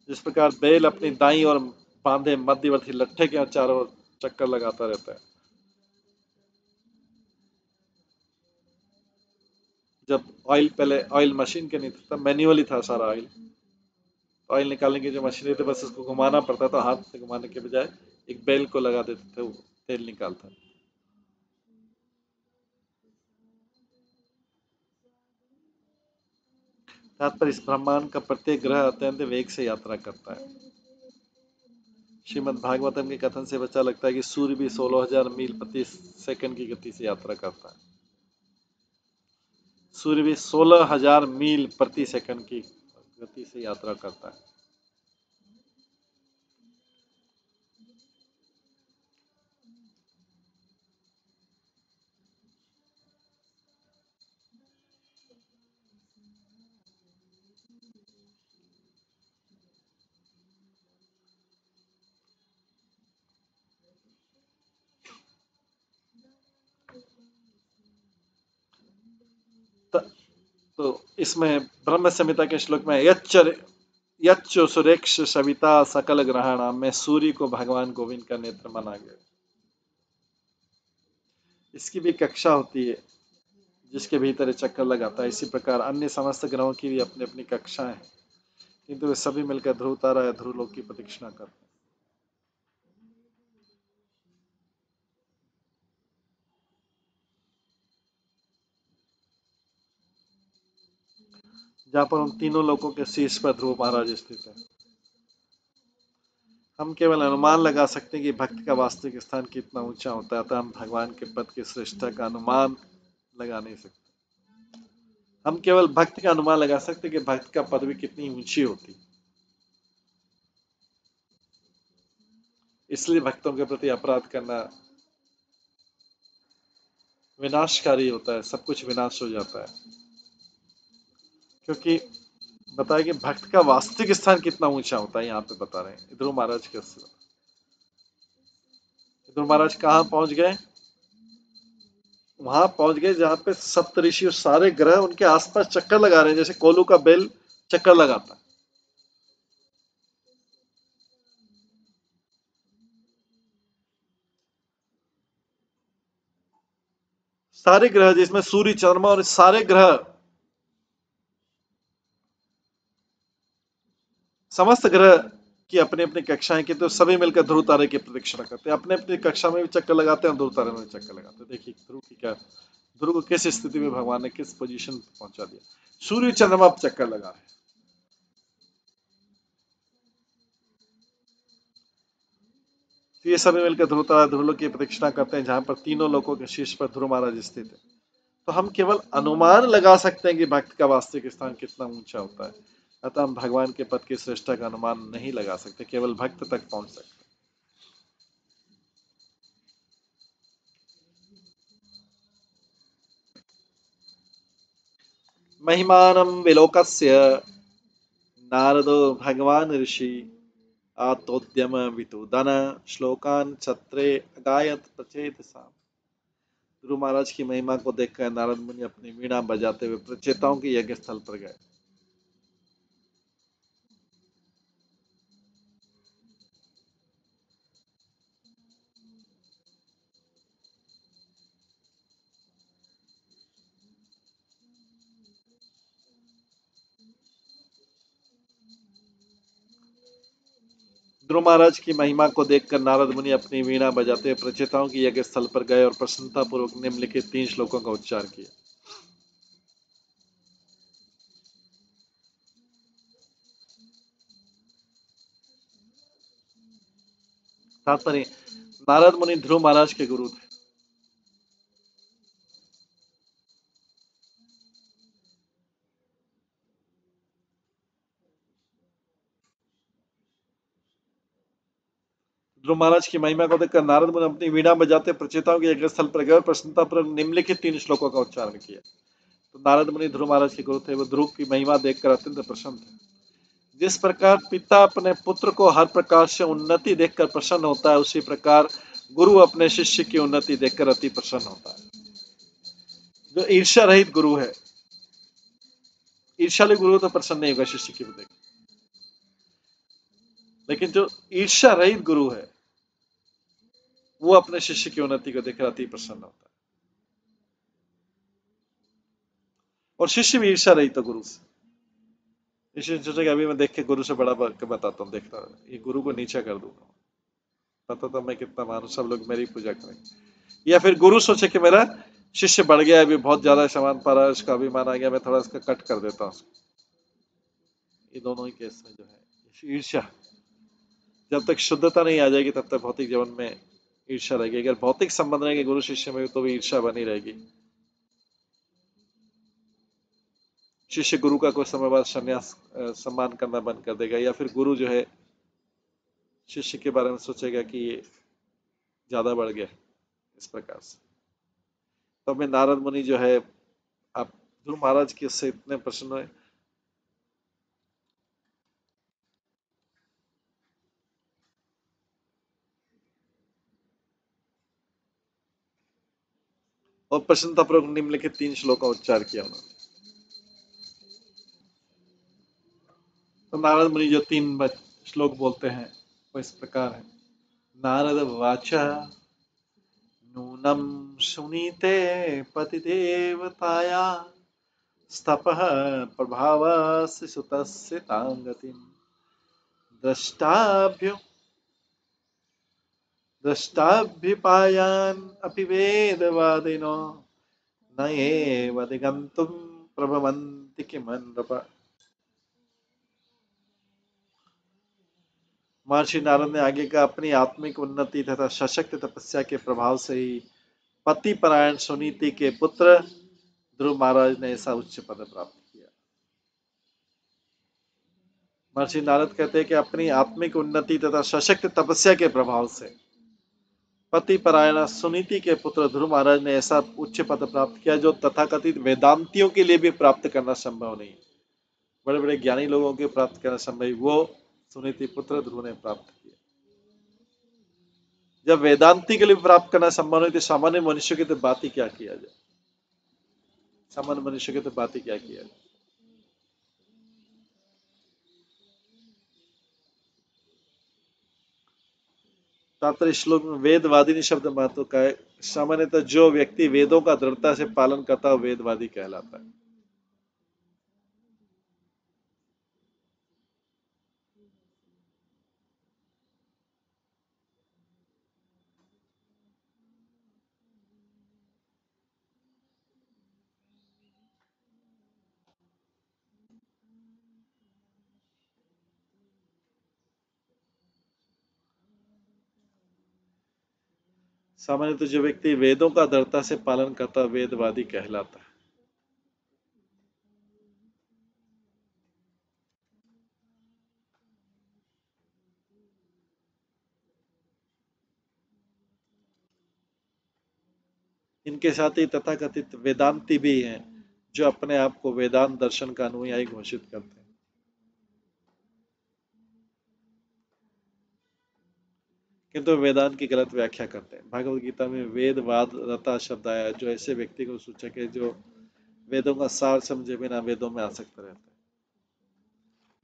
जिस प्रकार बैल अपनी दाई और बांधे मध्यवर्ती लट्ठे के चारों चक्कर लगाता रहता है। जब ऑयल पहले ऑयल मशीन के नहीं था तब मैन्युअली था सारा ऑयल। ऑयल निकालने की जो मशीन थी बस उसको घुमाना पड़ता था, हाथ से घुमाने के बजाय एक बैल को लगा देते थे, वो तेल निकालता। तात्पर्य इस ब्रह्मांड का प्रत्येक ग्रह अत्यंत वेग से यात्रा करता है। श्रीमद् भागवतम के कथन से बच्चा लगता है कि सूर्य भी 16,000 मील प्रति सेकंड की गति से यात्रा करता है। सूर्य भी 16,000 मील प्रति सेकंड की गति से यात्रा करता है। तो इसमें ब्रह्म संहिता के श्लोक में यच्च सुरेक्ष सविता सकल ग्रहण में सूर्य को भगवान गोविंद का नेत्र माना गया। इसकी भी कक्षा होती है जिसके भीतर ये चक्कर लगाता है। इसी प्रकार अन्य समस्त ग्रहों की भी अपनी अपनी कक्षाएं हैं, किंतु वे सभी मिलकर ध्रुव तारा या ध्रुव लोक की प्रदक्षिणा करते हैं। जहाँ पर उन तीनों लोकों के शीर्ष पर ध्रुव महाराज स्थित है। हम केवल अनुमान लगा सकते हैं कि भक्त का वास्तविक स्थान कितना ऊंचा होता है, अतः हम भगवान के पद की श्रेष्ठता का अनुमान लगा नहीं सकते। हम केवल भक्त का अनुमान लगा सकते हैं कि भक्त का पदवी कितनी ऊंची होती। इसलिए भक्तों के प्रति अपराध करना विनाशकारी होता है, सब कुछ विनाश हो जाता है। क्योंकि बताया कि भक्त का वास्तविक स्थान कितना ऊंचा होता है, यहाँ पे बता रहे हैं ध्रुव महाराज के। ध्रुव महाराज कहाँ पहुंच गए? वहां पहुंच गए जहां पे सप्तऋषि और सारे ग्रह उनके आसपास चक्कर लगा रहे हैं, जैसे कोलू का बेल चक्कर लगाता है। सारे ग्रह जिसमें सूर्य चंद्रमा और सारे ग्रह, समस्त ग्रह की अपनी अपनी कक्षाएं की, तो सभी मिलकर ध्रुव तारे की प्रदक्षिणा करते हैं। अपने अपनी कक्षा में भी चक्कर लगाते हैं, ध्रुव तारे में भी चक्कर लगाते हैं। देखिए ध्रुव की क्या, ध्रुव को किस स्थिति में भगवान ने किस पोजीशन पर पहुंचा दिया। सूर्य चंद्रमा पर चक्कर लगा रहे हैं। तो ये सभी मिलकर ध्रुव तारा ध्रुव लोक की प्रदक्षिणा करते हैं, जहां पर तीनों लोकों के शीर्ष पर ध्रुव महाराज स्थित है। तो हम केवल अनुमान लगा सकते हैं कि भक्त का वास्तविक स्थान कितना ऊंचा होता है, अतः हम भगवान के पद की श्रेष्ठता का अनुमान नहीं लगा सकते, केवल भक्त तक पहुंच सकते। महिमानं विलोकस्य नारदो भगवान ऋषि आतोद्यम वितुदन श्लोकान छत्रे अगायत प्रचेतसा। ध्रुव महाराज की महिमा को देखकर नारद मुनि अपनी वीणा बजाते हुए प्रचेताओं के यज्ञ स्थल पर गए। ध्रुव महाराज की महिमा को देखकर नारद मुनि अपनी वीणा बजाते हुए प्रचेताओं के यज्ञ स्थल पर गए और प्रसन्नता पूर्वक निम्नलिखित 3 श्लोकों का उच्चार किया। तात्पर्य, नारद मुनि ध्रुव महाराज के गुरु थे। ध्रुव महाराज की महिमा को देखकर नारद मुनि अपनी वीणा बजाते प्रचेताओं के यज्ञ स्थल पर गए और प्रसन्नता पूर्वक निम्नलिखित 3 श्लोकों का उच्चारण किया। तो नारद मुनि ध्रुव महाराज के गुरु थे, वो ध्रुव की महिमा देखकर अत्यंत प्रसन्न थे। जिस प्रकार पिता अपने पुत्र को हर प्रकार से उन्नति देखकर प्रसन्न होता है, उसी प्रकार गुरु अपने शिष्य की उन्नति देखकर अति प्रसन्न होता है। जो ईर्ष्या रहित गुरु है, ईर्ष्यालु गुरु तो प्रसन्न नहीं होगा शिष्य की देख, लेकिन जो ईर्ष्या रहित गुरु है वो अपने शिष्य की उन्नति को देखकर अति प्रसन्न होता है। और शिष्य भी ईर्ष्या रहित गुरु से, इसलिए सोचेगा अभी मैं देख के गुरु से बड़ा बताता हूँ, देखता ये गुरु को नीचा कर दूंगा, पता तो मैं कितना मानू, सब लोग मेरी पूजा करेंगे। या फिर गुरु सोचे कि मेरा शिष्य बढ़ गया, अभी बहुत ज्यादा सामान पा रहा है, उसका अभिमान आ गया, मैं थोड़ा इसका कट कर देता हूँ। ये दोनों ही केस में जो है ईर्ष्या, जब तक शुद्धता नहीं आ जाएगी तब तक भौतिक जीवन में ईर्ष्या रहेगी। अगर भौतिक संबंध रहेंगे गुरु शिष्य में तो भी ईर्ष्या बनी रहेगी। शिष्य गुरु का कुछ समय बाद संन्यास सम्मान करना बंद कर देगा, या फिर गुरु जो है शिष्य के बारे में सोचेगा कि ये ज्यादा बढ़ गया, इस प्रकार से। तो हमें नारद मुनि जो है, आप ध्रुव महाराज के से इतने प्रसन्न हुए। और प्रसन्नतापूर्वक निम्नलिखित 3 श्लोक का उच्चार किया उन्होंने। तो नारद मुनि जो 3 श्लोक बोलते हैं वो इस प्रकार है। नारद वाचा नूनं सुनीते पतिदेवताया स्तपः प्रभावस्य सुतस्य तां गतिं द्रष्टाभ्युपायान् अपि वेदवादिनो न एव दिगन्तुं प्रभवन्ति किमन्वप। महर्षि नारद ने आगे का अपनी आत्मिक उन्नति तथा सशक्त तपस्या के प्रभाव से ही पति परायण सुनीति के पुत्र ध्रुव महाराज ने ऐसा उच्च पद प्राप्त किया। महर्षि नारद कहते हैं कि अपनी आत्मिक उन्नति तथा सशक्त तपस्या के प्रभाव से पति परायण सुनीति के पुत्र ध्रुव महाराज ने ऐसा उच्च पद प्राप्त किया जो तथाकथित वेदांतियों के लिए भी प्राप्त करना संभव नहीं। बड़े बड़े ज्ञानी लोगों के प्राप्त करना संभव, वो सुनीति पुत्र ध्रुव ने प्राप्त किया। जब वेदांति के लिए प्राप्त करना संभव नहीं तो सामान्य मनुष्य की तो बात ही क्या किया जाए। सामान्य मनुष्य की तो बात ही क्या किया जाए। तात्पर्य श्लोक में वेदवादिनी शब्द महत्व का है। सामान्यतः जो व्यक्ति वेदों का दृढ़ता से पालन करता है वेदवादी कहलाता है। सामान्यतः जो व्यक्ति वेदों का दृढ़ता से पालन करता है वेदवादी कहलाता है। इनके साथ ही तथाकथित वेदांती भी हैं जो अपने आप को वेदांत दर्शन का अनुयायी घोषित करते हैं, किंतु वेदांत की गलत व्याख्या करते हैं। भगवद गीता में वेदवाद रता शब्द आया जो ऐसे व्यक्ति को सूचक है जो वेदों का सार समझे बिना वेदों में आसक्त रहते हैं।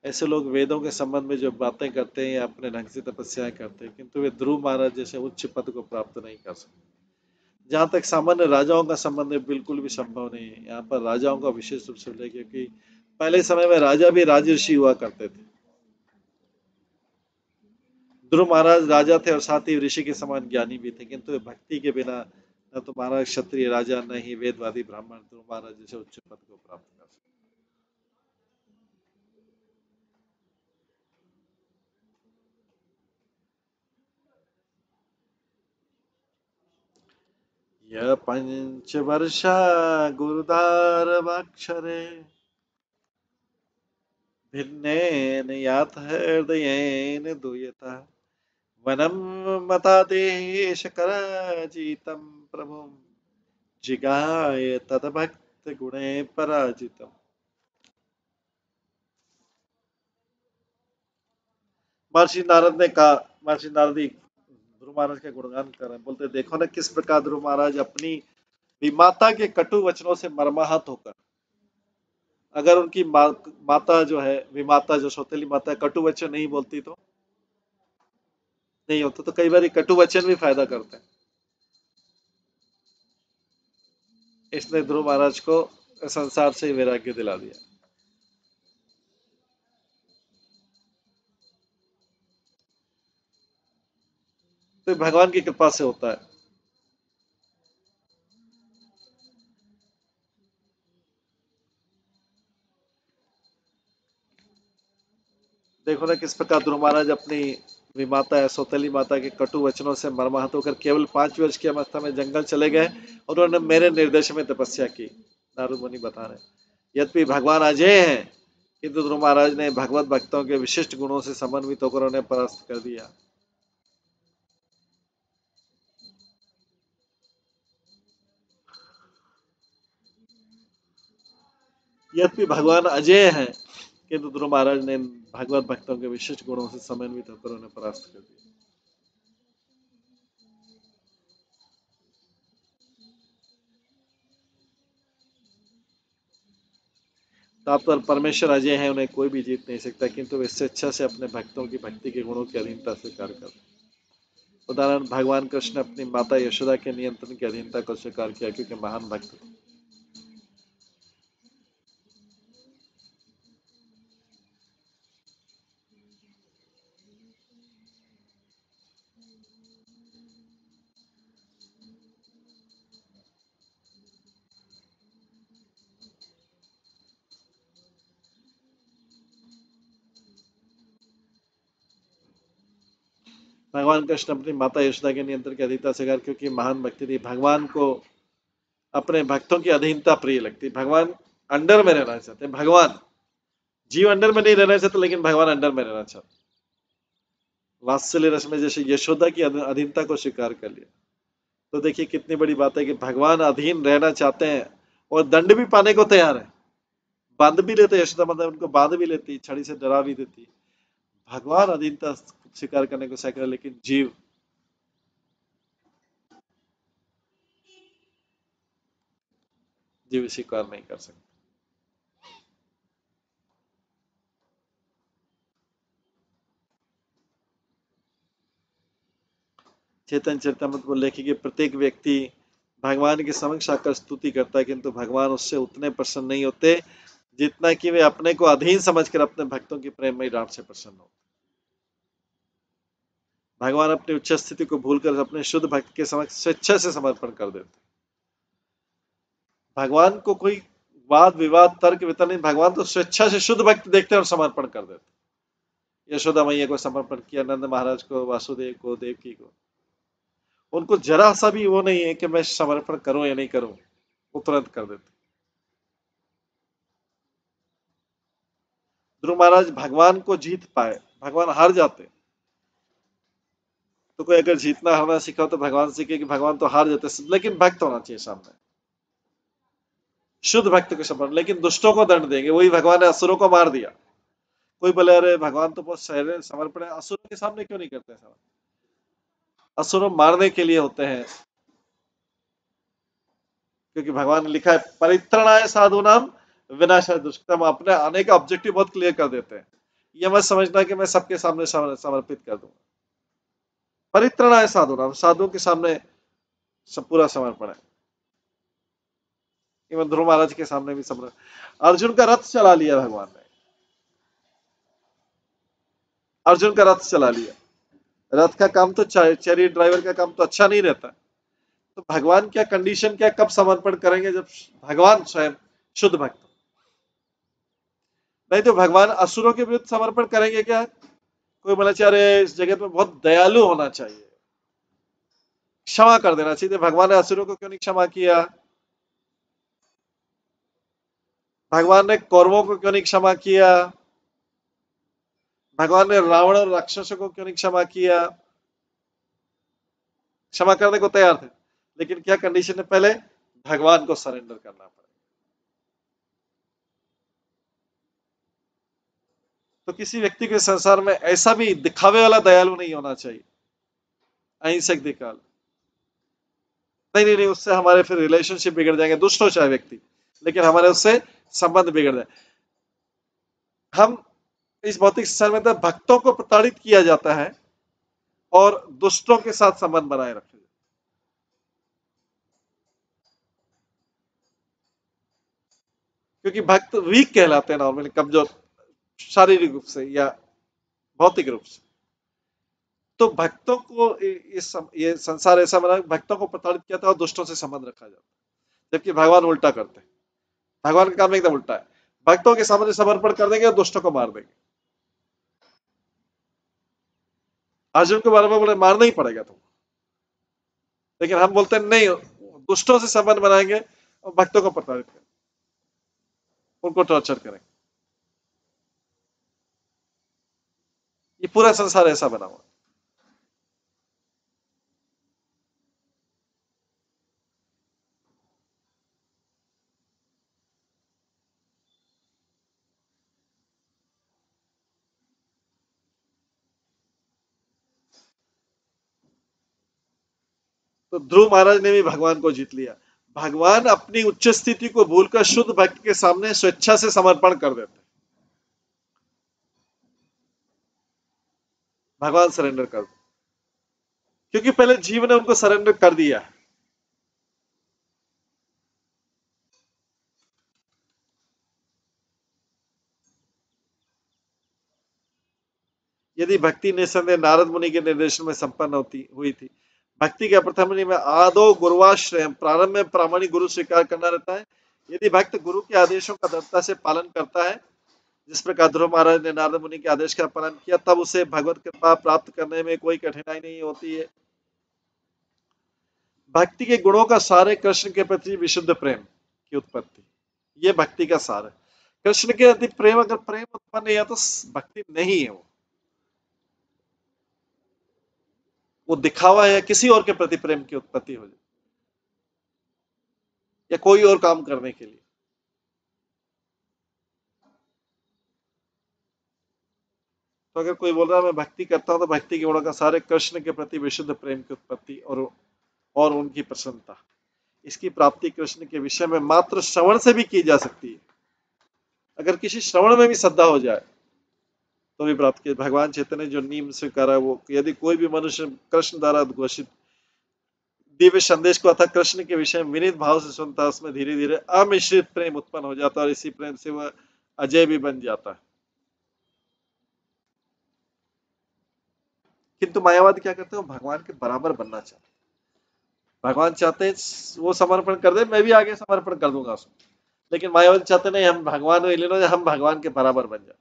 ऐसे लोग वेदों के संबंध में जो बातें करते हैं या अपने ढंग से तपस्याएं करते हैं, किंतु वे ध्रुव महाराज जैसे उच्च पद को प्राप्त नहीं कर सकते। जहां तक सामान्य राजाओं का संबंध है बिल्कुल भी संभव नहीं है। यहाँ पर राजाओं का विशेष रूप से उल्लेख, क्योंकि पहले समय में राजा भी राजर्षि हुआ करते थे। ध्रुव महाराज राजा थे और साथ ही ऋषि के समान ज्ञानी भी थे, किंतु भक्ति के बिना न तो महाराज क्षत्रिय राजा न ही वेदवादी ब्राह्मण ध्रुव महाराज जैसे उच्च पद को प्राप्त कर सकते। यह पंचवर्षा गुरुदारवाक्षरे भिन्नेन याथ हृदयेन दूयता वनम मतादेश कराजितं प्रभुं जिगाय तद्भक्त गुणे पराजितम्। महर्षि नारद ने कहा, महर्षि नारद ध्रुव महाराज के गुणगान कर रहे हैं, बोलते देखो ना किस प्रकार ध्रुव महाराज अपनी विमाता के कटु वचनों से मर्माहत होकर, अगर उनकी माता जो है विमाता जो सौतेली माता कटु वचन नहीं बोलती तो नहीं होता, तो कई बार कटु वचन भी फायदा करते हैं। इसने ध्रुव महाराज को संसार से वैराग्य दिला दिया। तो भगवान की कृपा से होता है। देखो ना किस प्रकार ध्रुव महाराज अपनी विमाता है सौतेली माता के कटु वचनों से मर्माहत होकर केवल 5 वर्ष की अवस्था में जंगल चले गए और उन्होंने मेरे निर्देश में तपस्या की। नारद मुनि बता रहे यद्यपि भगवान अजय हैं, किंतु ध्रुव महाराज ने भगवत भक्तों के विशिष्ट गुणों से समन्वित होकर उन्हें परास्त कर दिया। यद्यपि भगवान अजय हैं, किंतु ध्रुव महाराज ने भगवत भक्तों के विशिष्ट गुणों से समन्वित होकर उन्हें परास्त कर दिया। तात्पर्य परमेश्वर अजय है, उन्हें कोई भी जीत नहीं सकता, किंतु वे स्वेच्छा से अपने भक्तों की भक्ति के गुणों की अधीनता स्वीकार करते हैं। उदाहरण, भगवान कृष्ण अपनी माता यशोदा के नियंत्रण की अधीनता को स्वीकार किया क्योंकि महान भक्त थे। भगवान कृष्ण अपनी माता यशोदा के नियंत्रण की अधीनता स्वीकार क्योंकि महान भक्ति थी। भगवान को अपने भक्तों की अधीनता प्रिय लगती। भगवान अंडर में रहना चाहते हैं। भगवान जीव अंडर में नहीं रहना चाहते, लेकिन भगवान अंडर में रहना चाहते। वात्सल्य रस में जैसे यशोदा की अधीनता को स्वीकार कर लिया, तो देखिए कितनी बड़ी बात है कि भगवान अधीन रहना चाहते हैं और दंड भी पाने को तैयार है। बांध भी लेते यशोदा, मतलब उनको बांध भी लेती, छड़ी से डरा भी देती। भगवान अधीनता स्वीकार करने को तैयार, लेकिन जीव स्वीकार नहीं कर सकते। चेतन चरितामृत में लिखी कि प्रत्येक व्यक्ति भगवान के समक्ष आकर स्तुति करता है, किंतु भगवान उससे उतने प्रसन्न नहीं होते जितना कि वे अपने को अधीन समझकर अपने भक्तों की प्रेममयी डांट से प्रसन्न होते। भगवान अपनी उच्च स्थिति को भूलकर अपने शुद्ध भक्त के समक्ष स्वेच्छा से समर्पण कर देते। भगवान को कोई वाद विवाद तर्क वितर्क नहीं, भगवान तो स्वेच्छा से शुद्ध भक्त देखते हैं और समर्पण कर देते। यशोदा मैया को समर्पण किया, नंद महाराज को, वासुदेव को, देवकी को। उनको जरा सा भी वो नहीं है कि मैं समर्पण करूं या नहीं करूं, वो तुरंत कर देते। ध्रुव महाराज भगवान को जीत पाए, भगवान हार जाते। तो कोई अगर जीतना हारना सीखा तो भगवान सीखे कि भगवान तो हार जाते, लेकिन भक्त होना चाहिए सामने, शुद्ध भक्त को समर्पण। लेकिन दुष्टों को दंड देंगे, वही भगवान ने असुरों को मार दिया। कोई बोले अरे भगवान तो बहुत सहरे समर्पण है, असुरों के सामने क्यों नहीं करते? असुरों मारने के लिए होते हैं, क्योंकि भगवान ने लिखा है परित्रणाय साधुनाम विनाशाय दुष्कृतम। अपने आने का ऑब्जेक्टिव बहुत क्लियर कर देते हैं। ये मत समझना कि मैं सबके सामने समर्पित कर दूंगा। परित्रणाय साधुनाम, साधुओं के सामने सब पूरा समर्पण है। इवन ध्रुव महाराज के सामने भी समर्पण। अर्जुन का रथ चला लिया भगवान ने, अर्जुन का रथ चला लिया। रथ का काम तो चैरियट ड्राइवर का काम तो अच्छा नहीं रहता। तो भगवान क्या कंडीशन, क्या कब समर्पण करेंगे? जब भगवान स्वयं शुद्ध भक्त। नहीं तो भगवान असुरों के विरुद्ध समर्पण करेंगे क्या? कोई बोला अरे इस जगत में बहुत दयालु होना चाहिए, क्षमा कर देना चाहिए। भगवान ने असुरों को क्यों नहीं क्षमा किया? भगवान ने कौरवों को क्यों नहीं क्षमा किया? भगवान ने रावण और राक्षसों को क्यों नहीं क्षमा किया? क्षमा करने को तैयार थे, लेकिन क्या कंडीशन है? पहले भगवान को सरेंडर करना पड़ेगा। तो किसी व्यक्ति के संसार में ऐसा भी दिखावे वाला दयालु नहीं होना चाहिए, अहिंसक दिखाल। नहीं नहीं नहीं, उससे हमारे फिर रिलेशनशिप बिगड़ जाएंगे, दुष्ट हो चाहे व्यक्ति, लेकिन हमारे उससे संबंध बिगड़ जाए। हम इस भौतिक संसार में तो भक्तों को प्रताड़ित किया जाता है और दुष्टों के साथ संबंध बनाए रखे, क्योंकि भक्त वीक कहलाते हैं नॉर्मली, कमजोर, शारीरिक रूप से या भौतिक रूप से। तो भक्तों को ये संसार ऐसा बना, भक्तों को प्रताड़ित किया था और दुष्टों से संबंध रखा जाता है, जबकि भगवान उल्टा करते हैं। भगवान का काम एकदम उल्टा है, भक्तों के सामने समर्पण कर देंगे और दुष्टों को मार देंगे। अर्जुन के बारे में बोले मारना ही पड़ेगा तुम, लेकिन हम बोलते हैं नहीं, दुष्टों से संबंध बनाएंगे और भक्तों को प्रताड़ित करेंगे, उनको टॉर्चर करेंगे। ये पूरा संसार ऐसा बना हुआ। तो ध्रुव महाराज ने भी भगवान को जीत लिया। भगवान अपनी उच्च स्थिति को भूलकर शुद्ध भक्त के सामने स्वेच्छा से समर्पण कर देते। भगवान सरेंडर कर दो, क्योंकि पहले जीव ने उनको सरेंडर कर दिया। यदि भक्ति निसंदेह नारद मुनि के निर्देशन में संपन्न हुई थी। भक्ति के प्रथम में आदो गुरुवाश्रय, प्रारंभ में प्रामाणिक गुरु स्वीकार करना रहता है। यदि भक्त गुरु के आदेशों का दृढ़ता से पालन करता है, जिस प्रकार ध्रुव महाराज ने नारद मुनि के आदेश का पालन किया, तब उसे भगवत कृपा प्राप्त करने में कोई कठिनाई नहीं होती है। भक्ति के गुणों का सार है कृष्ण के प्रति विशुद्ध प्रेम की उत्पत्ति। ये भक्ति का सार है। कृष्ण के प्रति प्रेम, अगर प्रेम उत्पन्न नहीं है तो भक्ति नहीं है। वो दिखावा है किसी और के प्रति प्रेम की उत्पत्ति हो जाए या कोई और काम करने के लिए। तो अगर कोई बोल रहा है मैं भक्ति करता हूं, तो भक्ति के गुणों का सारे कृष्ण के प्रति विशुद्ध प्रेम की उत्पत्ति और उनकी प्रसन्नता, इसकी प्राप्ति कृष्ण के विषय में मात्र श्रवण से भी की जा सकती है। अगर किसी श्रवण में भी श्रद्धा हो जाए तो भी प्राप्त की। भगवान चैतन्य जो नियम स्वीकारा, वो यदि कोई भी मनुष्य कृष्ण द्वारा घोषित दिव्य संदेश को अर्थात कृष्ण के विषय में विनीत भाव से सुनता, उसमें धीरे धीरे अमिश्रित प्रेम उत्पन्न हो जाता है और इसी प्रेम से वह अजय भी बन जाता है। किंतु मायावादी क्या करते हैं, भगवान के बराबर बनना चाहते हैं। भगवान चाहते हैं वो समर्पण कर दे, मैं भी आगे समर्पण कर दूंगा उसको। लेकिन मायावादी चाहते नहीं, हम भगवान को ले लो, हम भगवान के बराबर बन जाए।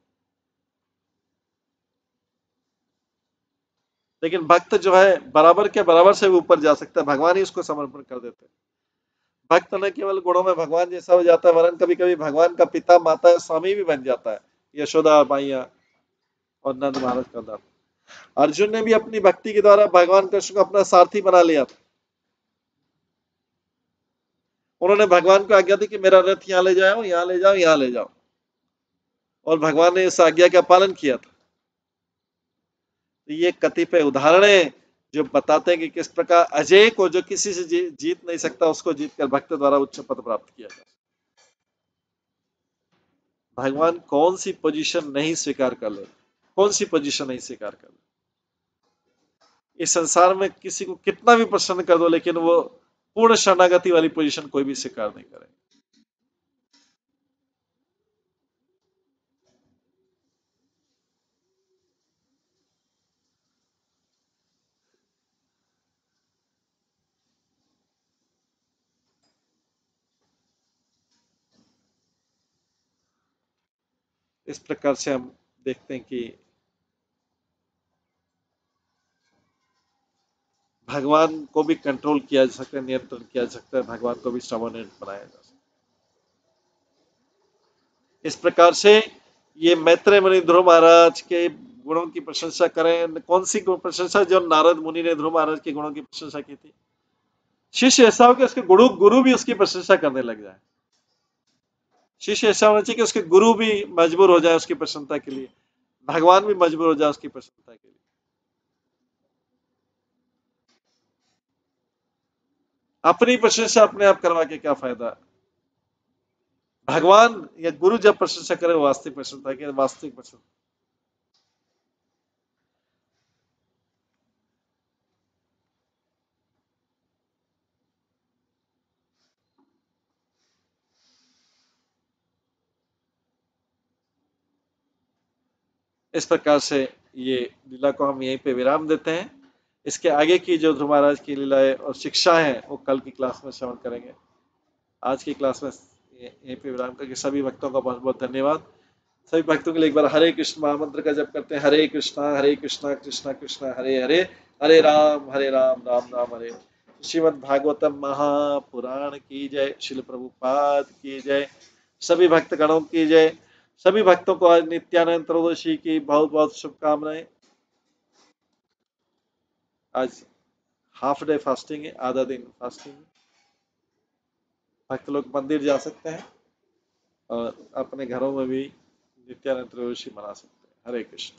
लेकिन भक्त जो है बराबर के बराबर से भी ऊपर जा सकता है, भगवान ही उसको समर्पण कर देते हैं। भक्त न केवल गुणों में भगवान जैसा हो जाता है, वरन कभी कभी भगवान का पिता माता स्वामी भी बन जाता है। यशोदा मैया और नंद महाराज का दास। अर्जुन ने भी अपनी भक्ति के द्वारा भगवान कृष्ण को अपना सारथी बना लिया था। उन्होंने भगवान को आज्ञा दी कि मेरा रथ यहाँ ले जाओ, यहाँ ले जाओ, यहाँ ले जाओ, और भगवान ने इस आज्ञा का पालन किया था। तो ये कतिपय उदाहरण जो बताते हैं कि किस प्रकार अजय को, जो किसी से जीत नहीं सकता, उसको जीतकर भक्त द्वारा उच्च पद प्राप्त किया जाए। भगवान कौन सी पोजीशन नहीं स्वीकार कर ले, कौन सी पोजीशन नहीं स्वीकार कर ले। इस संसार में किसी को कितना भी प्रसन्न कर दो, लेकिन वो पूर्ण शरणागति वाली पोजीशन कोई भी स्वीकार नहीं करेगा। इस प्रकार से हम देखते हैं कि भगवान को भी कंट्रोल किया जा सकता है, नियंत्रण किया जा सकता है, भगवान को भी सबॉर्डिनेट बनाया जा सकता है। इस प्रकार से ये मैत्रेय मुनि ध्रुव महाराज के गुणों की प्रशंसा करें। कौन सी प्रशंसा, जो नारद मुनि ने ध्रुव महाराज के गुणों की प्रशंसा की थी। शिष्य ऐसा हो कि उसके गुरु भी उसकी प्रशंसा करने लग जाए। शिष्य ऐसा होना चाहिए कि उसके गुरु भी मजबूर हो जाए उसकी प्रशंसा के लिए, भगवान भी मजबूर हो जाए उसकी प्रशंसा के लिए। अपनी प्रशंसा अपने आप करवा के क्या फायदा। भगवान या गुरु जब प्रशंसा करे, वास्तविक प्रशंसा के वास्तविक प्रशंसा। इस प्रकार से ये लीला को हम यहीं पे विराम देते हैं। इसके आगे की जो ध्रुव महाराज की लीलाएं और शिक्षा है वो कल की क्लास में श्रवण करेंगे। आज की क्लास में यहीं पे विराम करके सभी भक्तों का बहुत बहुत धन्यवाद। सभी भक्तों के लिए एक बार हरे कृष्ण महामंत्र का जप करते हैं। हरे कृष्णा कृष्णा कृष्णा हरे हरे, हरे राम राम राम हरे। श्रीमद् भागवतम महापुराण की जय। शिल प्रभुपाद की जय। सभी भक्त गणों की जय। सभी भक्तों को आज नित्यानंद त्रयोदशी की बहुत बहुत शुभकामनाएं। आज हाफ डे फास्टिंग है, आधा दिन फास्टिंग है। भक्त लोग मंदिर जा सकते हैं और अपने घरों में भी नित्यानंद त्रयोदशी मना सकते हैं। हरे कृष्ण।